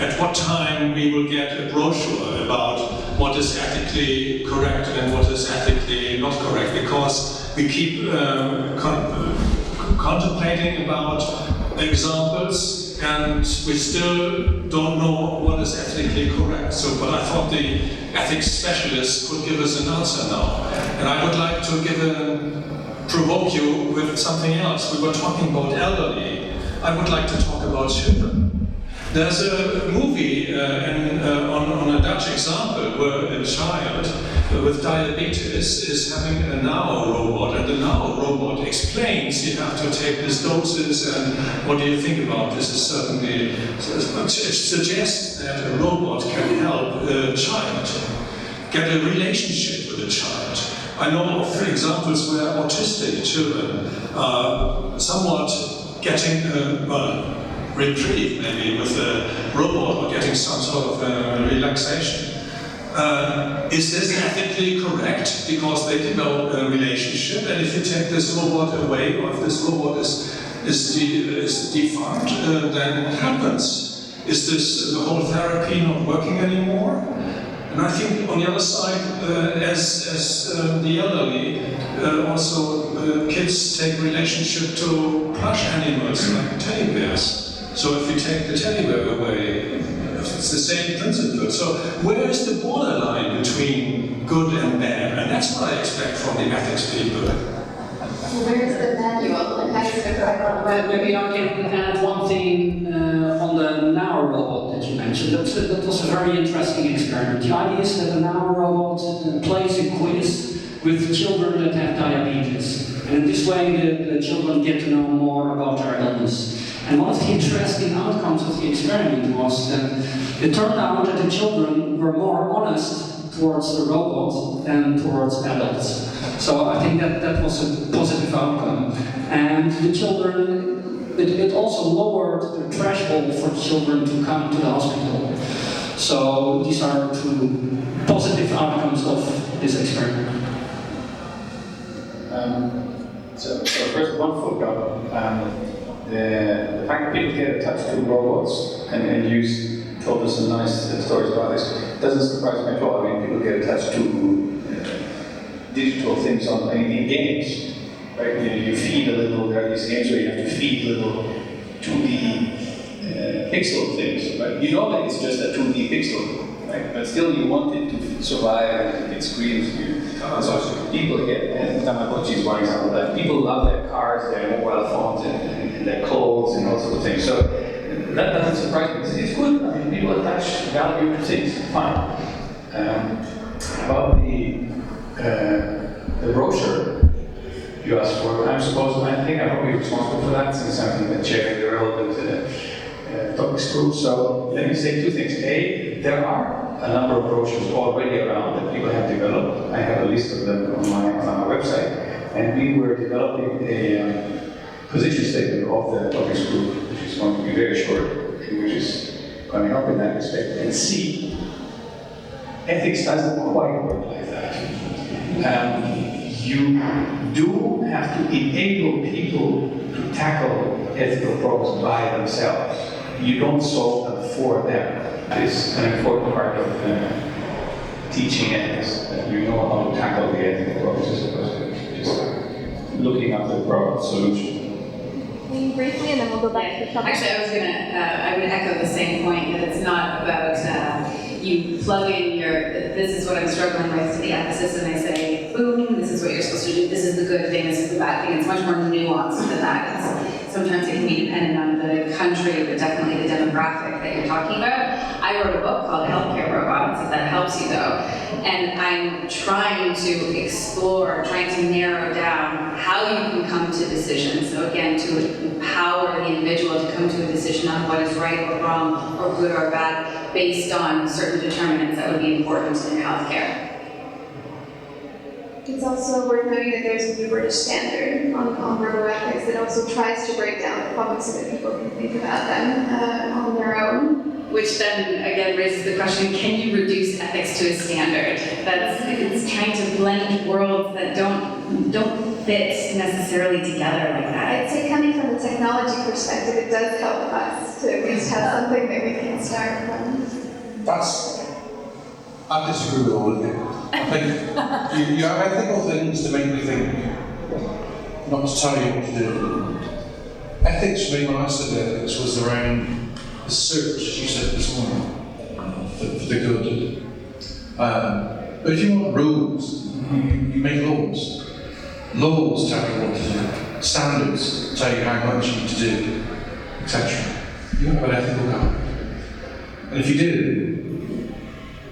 at what time we will get a brochure about what is ethically correct and what is ethically not correct, because we keep contemplating about examples and we still don't know what is ethically correct. So, but I thought the ethics specialist could give us an answer now. And I would like to provoke you with something else. We were talking about elderly. I would like to talk about children. There's a movie on a Dutch example where a child with diabetes is having a now robot, and the now robot explains you have to take these doses, and what do you think about this? Is certainly it suggests that a robot can help a child get a relationship with a child. I know of examples where autistic children are somewhat getting reprieve maybe with a robot or getting some sort of relaxation. Is this ethically correct? Because they develop a relationship, and if you take this robot away, or if this robot is defunct, then what happens? Is this the whole therapy not working anymore? And I think on the other side, as the elderly, also kids take relationship to plush animals like teddy bears. So if you take the teddy bear away, it's the same principle. So where is the borderline between good and bad? And that's what I expect from the ethics people. Where's the manual and how does it work? Maybe I can add one thing on the now robot that you mentioned. That was a very interesting experiment. The idea is that the now robot plays a quiz with children that have diabetes. And in this way the children get to know more about their illness. And one of the interesting outcomes of the experiment was that it turned out that the children were more honest towards the robot than towards adults. So I think that was a positive outcome. And the children, it also lowered the threshold for children to come to the hospital. So these are two positive outcomes of this experiment. So first, one footnote. The fact that people get attached to robots, and you told us some nice stories about this, doesn't surprise me at all. I mean, people get attached to digital things in games, right? You feed a little, there are these games where you have to feed little 2D pixel things, right? You know that it's just a 2D pixel, right? But still you want it to survive, and it screams to you. So people get, and Tamagotchi is one example, that people love their cars, their mobile phones, and their clothes, and all sorts of things. So that doesn't surprise me. It's good. I mean, people attach value to things. Fine. About the brochure you asked for, I think I will be responsible for that since I'm the chair of the relevant topics group. So let me say two things. A, there are a number of brochures already around that people have developed. I have a list of them on our website, and we were developing a position statement of the topics group, which is going to be very short, and which is coming up in that respect. And C, ethics doesn't quite work like that. You do have to enable people to tackle ethical problems by themselves. You don't solve them for them. That is an important part of teaching ethics, that you know how to tackle the ethical problems as opposed to just looking up the problem solution. Briefly, and then we'll go back to the topic. Actually, I would echo the same point, that it's not about you plug in this is what I'm struggling with to the ethicist, and they say, boom, this is what you're supposed to do, this is the good thing, this is the bad thing. It's much more nuanced than that. Sometimes it can be dependent on the country, but definitely the demographic that you're talking about. I wrote a book called Healthcare Robots, if that helps you though. And I'm trying to explore, trying to narrow down how you can come to decisions. So again, to empower the individual to come to a decision on what is right or wrong, or good or bad, based on certain determinants that would be important in healthcare. It's also worth noting that there's a new British standard on roboethics that also tries to break down the problems so that people can think about them on their own. Which then, again, raises the question, can you reduce ethics to a standard? It's trying to blend worlds that don't fit necessarily together like that. I'd say coming from the technology perspective, it does help us to at least have something that we can start from. I disagree with all of you. I think you have ethical things to make you think, not to tell you what to do. Ethics for me, when I studied ethics, was around the search, as you said this morning. they're good. But if you want rules, you make laws. Laws tell you what to do. Standards tell you how much you need to do, etc. You don't have an ethical guide. And if you do,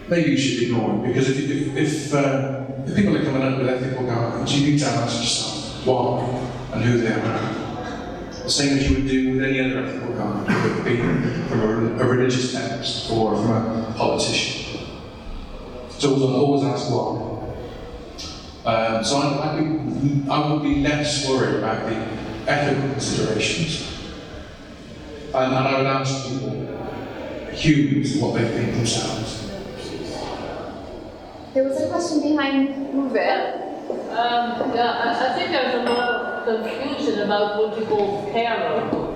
maybe you should ignore it, because if people are coming up with ethical guidelines, you need to ask yourself why and who they are. The same as you would do with any other ethical guide, whether it be from a religious text or from a politician. So always ask why. So I would be less worried about the ethical considerations. And I would ask people, humans, what they think themselves. There was a question behind Uwe. I think there's a lot of confusion about what you call care robot.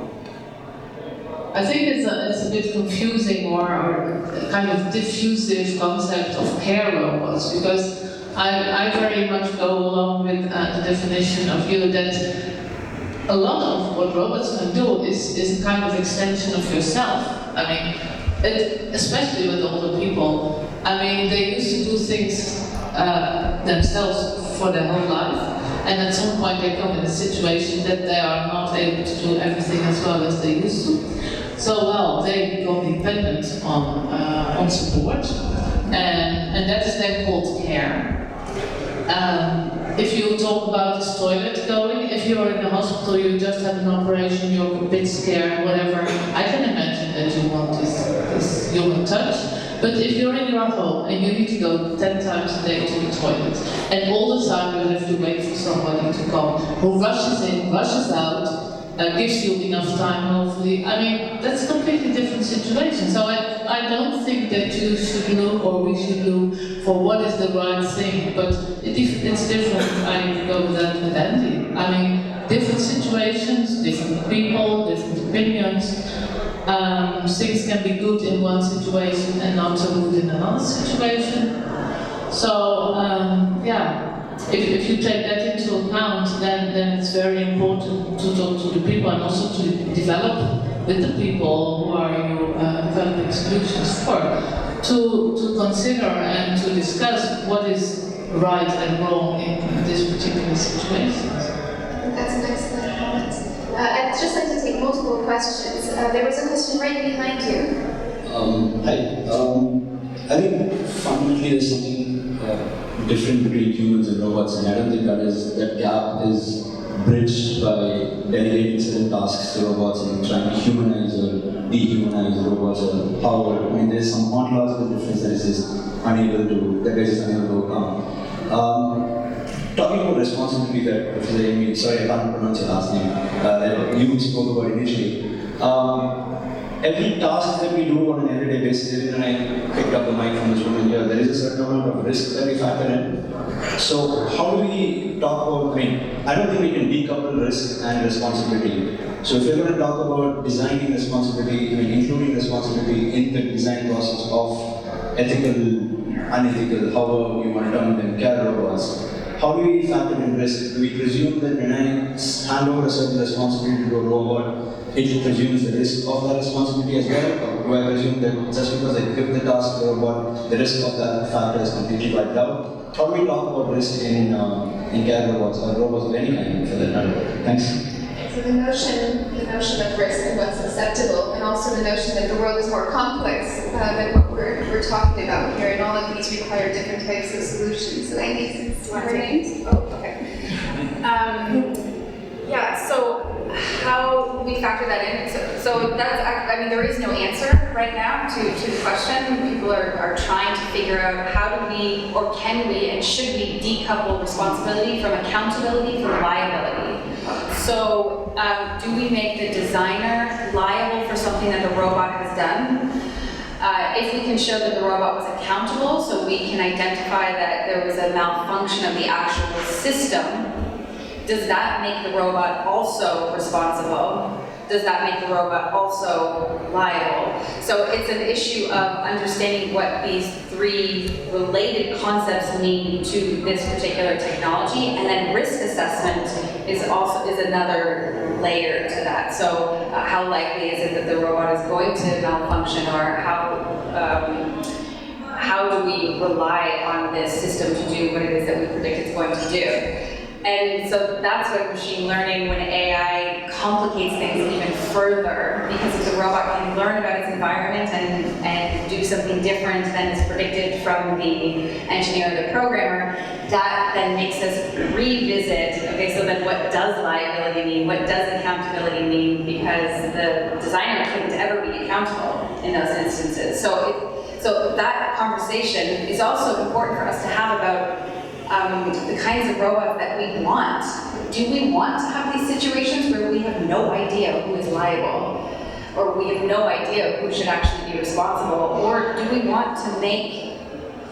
I think it's a bit confusing or a kind of diffusive concept of care robots, because I very much go along with the definition of you that a lot of what robots can do is a kind of extension of yourself. I mean, especially with older people. I mean, they used to do things themselves for their whole life, and at some point they come in a situation that they are not able to do everything as well as they used to. So, well, they become dependent on support, and that is then called care. If you talk about this toilet going, if you're in the hospital, you just had an operation, you're a bit scared, whatever, I can imagine that you want this human touch. But if you're in your home and you need to go 10 times a day to the toilet, and all the time you have to wait for somebody to come who rushes in, rushes out, gives you enough time, hopefully. I mean, that's a completely different situation. So I don't think that you should look, or we should look, for what is the right thing. But it's different. I go with that with Andy. I mean, different situations, different people, different opinions. Things can be good in one situation and not so good in another situation. So, yeah. If you take that into account, then it's very important to talk to the people and also to develop with the people who are you developing solutions for, to consider and to discuss what is right and wrong in this particular situation. That's an excellent comment. I'd just like to take multiple questions. There was a question right behind you. I think fundamentally there's something different between humans and robots, and I don't think that gap is bridged by delegating certain tasks to robots and trying to humanize or dehumanize robots or power. I mean, there's some ontological difference that is just unable to overcome. Talking about responsibility that Professor Aimee, sorry I can't pronounce your last name, that you spoke about initially. Every task that we do on an everyday basis, even when I picked up the mic from this woman here, there is a certain amount of risk that we factor in. So how do we talk about, I don't think we can decouple risk and responsibility. So if we're going to talk about designing responsibility, including responsibility in the design process of ethical, unethical, however you want to term them, care robots, how do we factor in risk? Do we presume that when I hand over a certain responsibility to a robot, it presumes the risk of that responsibility as well? Or do I presume that just because I give the task to the robot, the risk of that factor is completely wiped out? How do we talk about risk in care robots or robots of any kind for that matter? Thanks. So the notion of risk and what's acceptable, and also the notion that the world is more complex than what we're talking about here, and all of these require different types of solutions. So Aimee, since we're names? Oh, okay. Yeah, so how we factor that in? So that's, there is no answer right now to the question. People are trying to figure out how do we, or can we, and should we decouple responsibility from accountability from liability? So do we make the designer liable for something that the robot has done? If we can show that the robot was accountable, so we can identify that there was a malfunction of the actual system, does that make the robot also responsible? Does that make the robot also liable? So it's an issue of understanding what these three related concepts mean to this particular technology, and then risk assessment is another layer to that. So how likely is it that the robot is going to malfunction, or we rely on this system to do what it is that we predict it's going to do. And so that's what machine learning, when AI complicates things even further, because if the robot can learn about its environment and do something different than is predicted from the engineer or the programmer, that then makes us revisit, okay, so then what does liability mean? What does accountability mean? Because the designer couldn't ever be accountable in those instances. So that conversation is also important for us to have about the kinds of robots that we want. Do we want to have these situations where we have no idea who is liable, or we have no idea who should actually be responsible, or do we want to make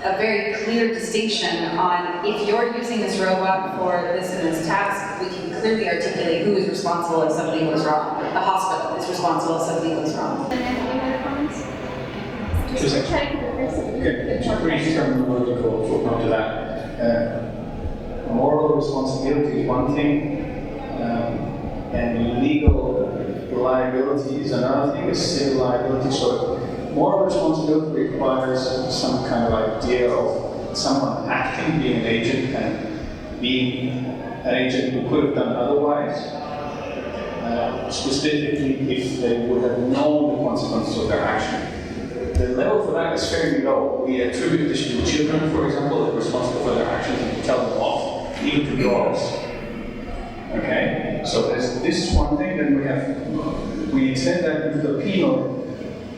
a very clear distinction on, if you're using this robot for this and this task, we can clearly articulate who is responsible if somebody goes wrong. The hospital is responsible if somebody goes wrong. Any other comments? Just a brief terminological footnote to that. Moral responsibility is one thing, and legal liability is another thing, is civil liability. So moral responsibility requires some kind of idea of someone acting, being an agent, and being an agent who could have done otherwise. Specifically, if they would have known the consequences of their action. The level for that is fairly low. We attribute this to children, for example, that are responsible for their actions, and we tell them off, even to dogs. Okay? So this is one thing. Then we extend that into the penal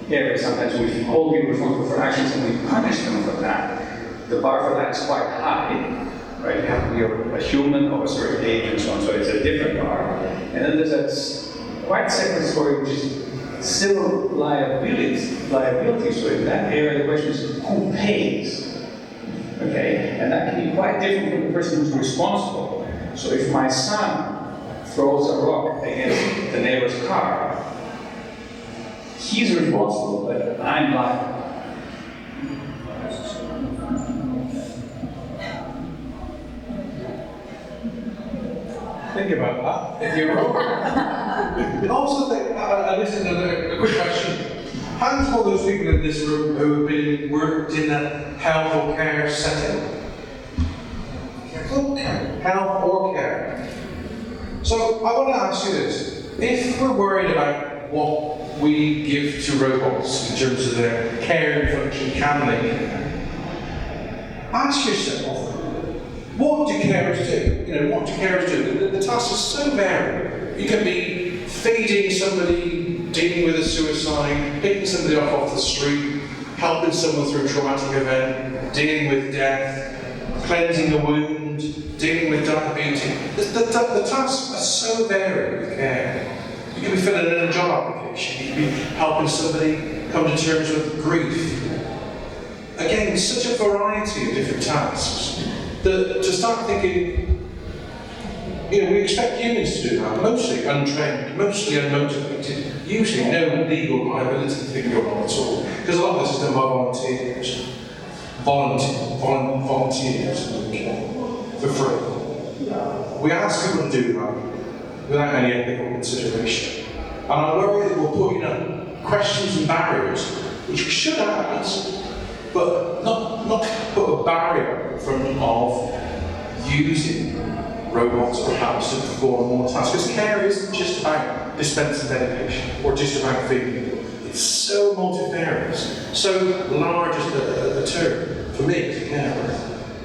area. Sometimes we hold people responsible for actions and we punish them for that. The bar for that is quite high. Right? You have to be a human or a certain age and so on, so it's a different bar. And then there's a quite separate story, which is civil liability. So in that area, the question is who pays? Okay, and that can be quite different from the person who's responsible. So if my son throws a rock against the neighbor's car, he's responsible, but I'm liable. Think about that. If you're wrong. I also think, this is a quick question. Hands for those people in this room who have worked in a health or care setting. Health or care. So I want to ask you this. If we're worried about what we give to robots in terms of their care function, can they? Ask yourself, what do carers do? What do carers do? The task is so varied. You can be feeding somebody, dealing with a suicide, picking somebody off the street, helping someone through a traumatic event, dealing with death, cleansing a wound, dealing with diabetes. The tasks are so varied with care. You can be filling in a job application. You can be helping somebody come to terms with grief. Again, such a variety of different tasks that to start thinking, we expect humans to do that, mostly untrained, mostly unmotivated, usually no legal liability figure on at all, because a lot of this is done by volunteers for free. We ask people to do that without any ethical consideration. And I'm worried that we're putting up questions and barriers, which we should ask, but not put a barrier in front of using robots perhaps to perform more tasks. Because care isn't just about dispensing medication or just about feeding people. It's so multifarious, so large is the term for me as a carer,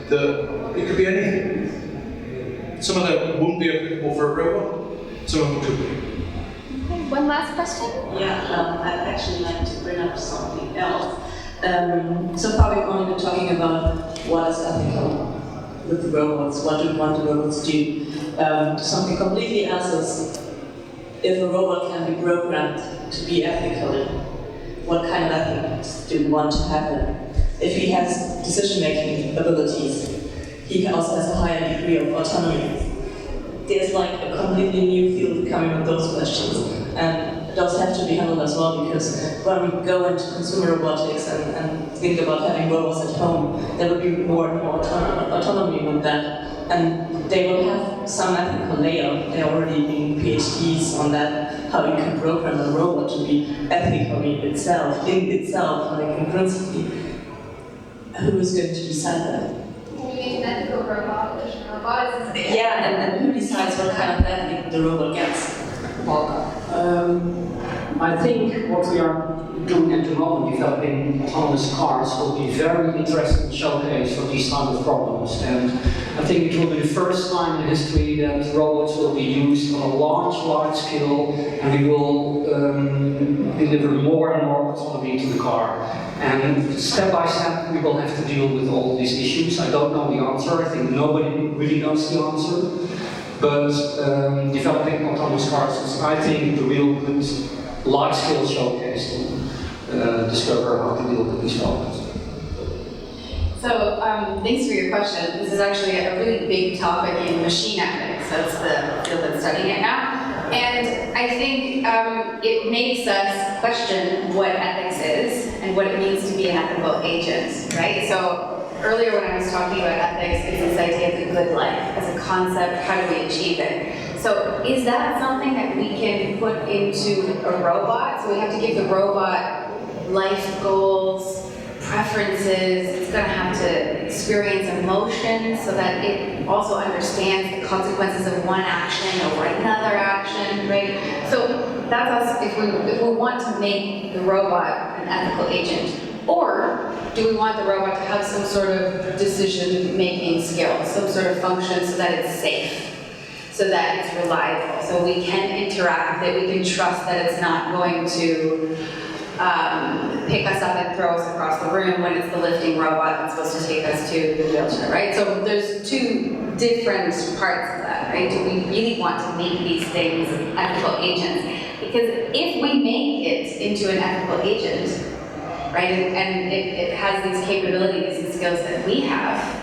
that it could be anything. Some of them wouldn't be applicable for a robot, some of them could be. Okay, one last question? Yeah, I'd actually like to bring up something else. So far we've only been talking about what is ethical with the robots, what do we want the robots to do. Something completely else is, if a robot can be programmed to be ethical, what kind of ethics do we want to have? If he has decision-making abilities, he also has a higher degree of autonomy. There's like a completely new field coming with those questions. And those have to be handled as well, because when we go into consumer robotics and think about having robots at home, there will be more and more autonomy with that. And they will have some ethical layer. They're already doing PhDs on that, how you can program a robot to be ethical in itself, like in principle. who is going to decide that? You need an ethical robot, which robotics is. Yeah, and who decides what kind of ethic the robot gets? I think what we are doing at the moment, developing autonomous cars, will be very interesting showcase for these kind of problems. And I think it will be the first time in history that robots will be used on a large scale, and we will deliver more and more autonomy to the car. And step by step, we will have to deal with all these issues. I don't know the answer. I think nobody really knows the answer. But developing autonomous cars is, I think, a real good large-scale showcase to discover how to deal with these problems. So, thanks for your question. This is actually a really big topic in machine ethics. That's the field that's studying it now. And I think it makes us question what ethics is and what it means to be an ethical agent, right? So, earlier when I was talking about ethics, it's this idea of the good life as a concept. How do we achieve it? So is that something that we can put into a robot? So we have to give the robot life goals, preferences. It's going to have to experience emotion so that it also understands the consequences of one action over another action, right? So that's us if we want to make the robot an ethical agent. Or do we want the robot to have some sort of decision-making skill, some sort of function so that it's safe, so that it's reliable, so we can interact with it, we can trust that it's not going to pick us up and throw us across the room when it's the lifting robot that's supposed to take us to the wheelchair, right? So there's two different parts of that, right? Do we really want to make these things ethical agents? Because if we make it into an ethical agent, right, and it has these capabilities and skills that we have,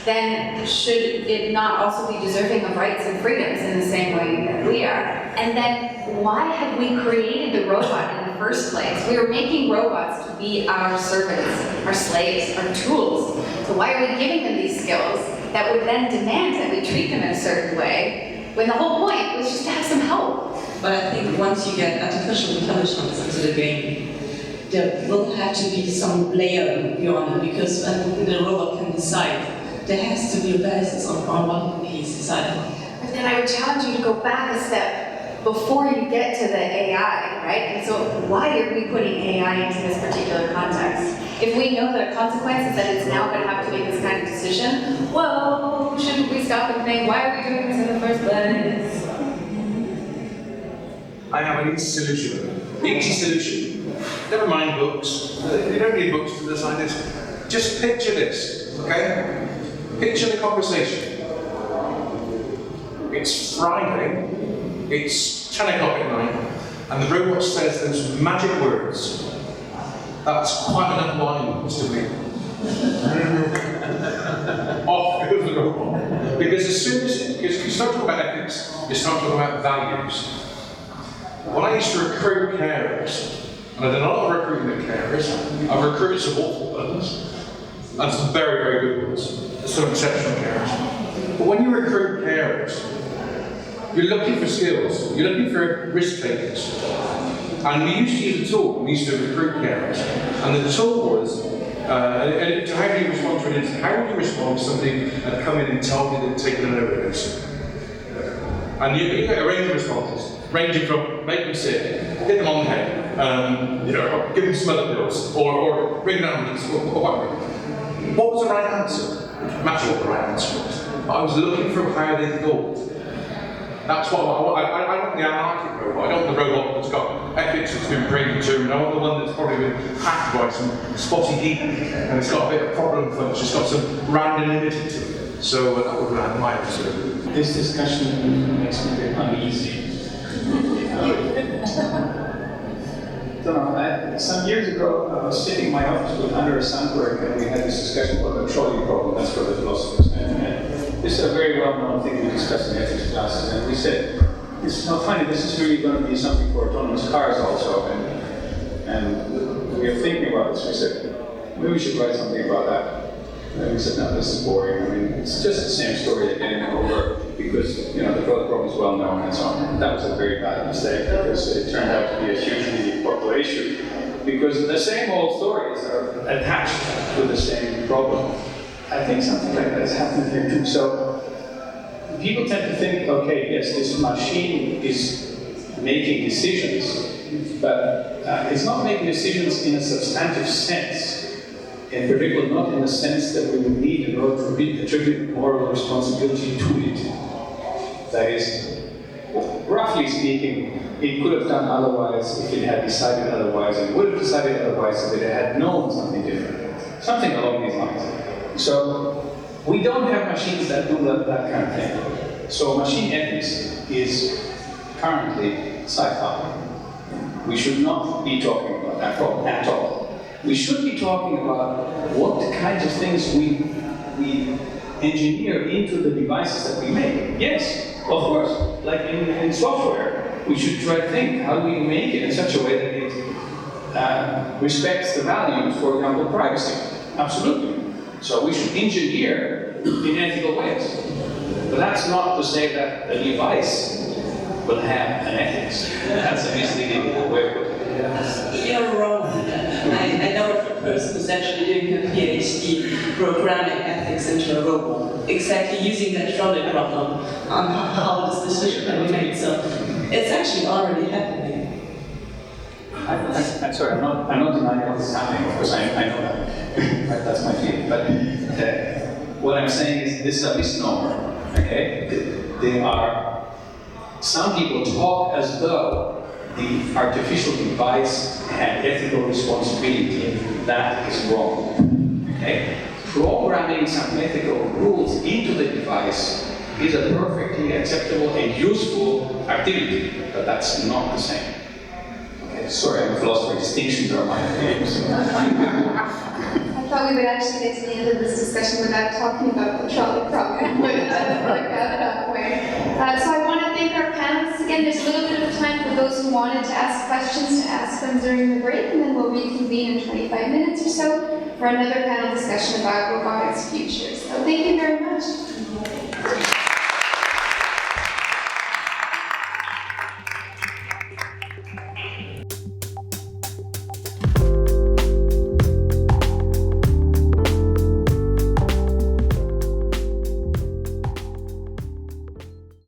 then should it not also be deserving of rights and freedoms in the same way that we are? And then why have we created the robot in the first place? We were making robots to be our servants, our slaves, our tools. So why are we giving them these skills that would then demand that we treat them in a certain way, when the whole point was just to have some help? But I think once you get artificial intelligence into the game, there will have to be some layer beyond it, because when the robot can decide, there has to be a basis on what he's deciding. But then I would challenge you to go back a step before you get to the AI, right? And so why are we putting AI into this particular context? If we know the consequences that it's now going to have to make this kind of decision, well, shouldn't we stop and think, why are we doing this in the first place? I have an easy solution. Easy solution. Never mind books. You don't need books to decide this. Just picture this, okay? Picture the conversation. It's Friday, it's 10 o'clock at night, and the robot says those magic words. That's quite enough wine, Mr. Bleaden. Off goes the robot. Because as soon as you start talking about ethics, you start talking about values. When I used to recruit carers, and I've done a lot of recruitment of carers, I've recruited some awful ones, and some very, very good ones. Some exceptional carers. But when you recruit carers, you're looking for skills, you're looking for risk takers. And we used to use a tool, we used to recruit carers. And the tool was, how do you respond to an incident? How would you respond to somebody that come in and told you they'd taken an overdose? And you get a range of responses, ranging from make them sick, hit them on the head, give them some other pills, or ring an ambulance, or whatever. What was the right answer? Matter what the right answer was. But I was looking for how they thought. That's what I want. I want the anarchic robot. I don't want the robot that's got ethics that's been predetermined. I want the one that's probably been hacked by some spotty geek and it's got a bit of problem function. It's got some randomity to it. So that would be my answer. This discussion makes me a bit uneasy. Some years ago, I was sitting in my office with Anders Sandberg, and we had this discussion about the trolley problem. That's where the philosophers and this is a very well-known thing we discussed in ethics classes, and we said, it's not funny, this is really going to be something for autonomous cars also, and we were thinking about this. We said, maybe we should write something about that. And we said, no, this is boring. I mean, it's just the same story they're getting over because, the trolley problem is well known and so on. That was a very bad mistake because it turned out to be a hugely popular issue. because the same old stories are attached to the same problem. I think something like that is happening here too. So people tend to think, okay, yes, this machine is making decisions, but it's not making decisions in a substantive sense. In particular, not in the sense that we would need in order to attribute moral responsibility to it. That is, roughly speaking, it could have done otherwise if it had decided otherwise, and would have decided otherwise if it had known something different. Something along these lines. So, we don't have machines that do that kind of thing. So, machine ethics is currently sci-fi. We should not be talking about that problem at all. We should be talking about what kinds of things we engineer into the devices that we make. Yes, of course, like in software, we should try to think, how do we make it in such a way that it respects the values, for example, privacy. Absolutely. So we should engineer in ethical ways. But that's not to say that the device will have an ethics. That's a misleading way of putting it. You're wrong. I know of a person who's actually doing a PhD programming ethics into a robot, exactly using that trolley problem on how this decision can be made. So it's actually already happening. I'm sorry, I'm not denying what's happening, because I know that. Right, that's my feeling. But what I'm saying is this is a misnomer. Okay? Some people talk as though the artificial device had ethical responsibility. That is wrong. Okay? Programming some ethical rules into the device is a perfectly acceptable and useful activity, but that's not the same. Okay, sorry, I'm a philosopher. Distinctions are my names. I thought we would actually get to the end of this discussion without talking about the trolley problem, but it doesn't work out that way. So I want to thank our panelists again. There's a little bit of time for those who wanted to ask questions to ask them during the break, and then we'll reconvene in 25 minutes or so for another panel discussion about robotics futures. So thank you very much.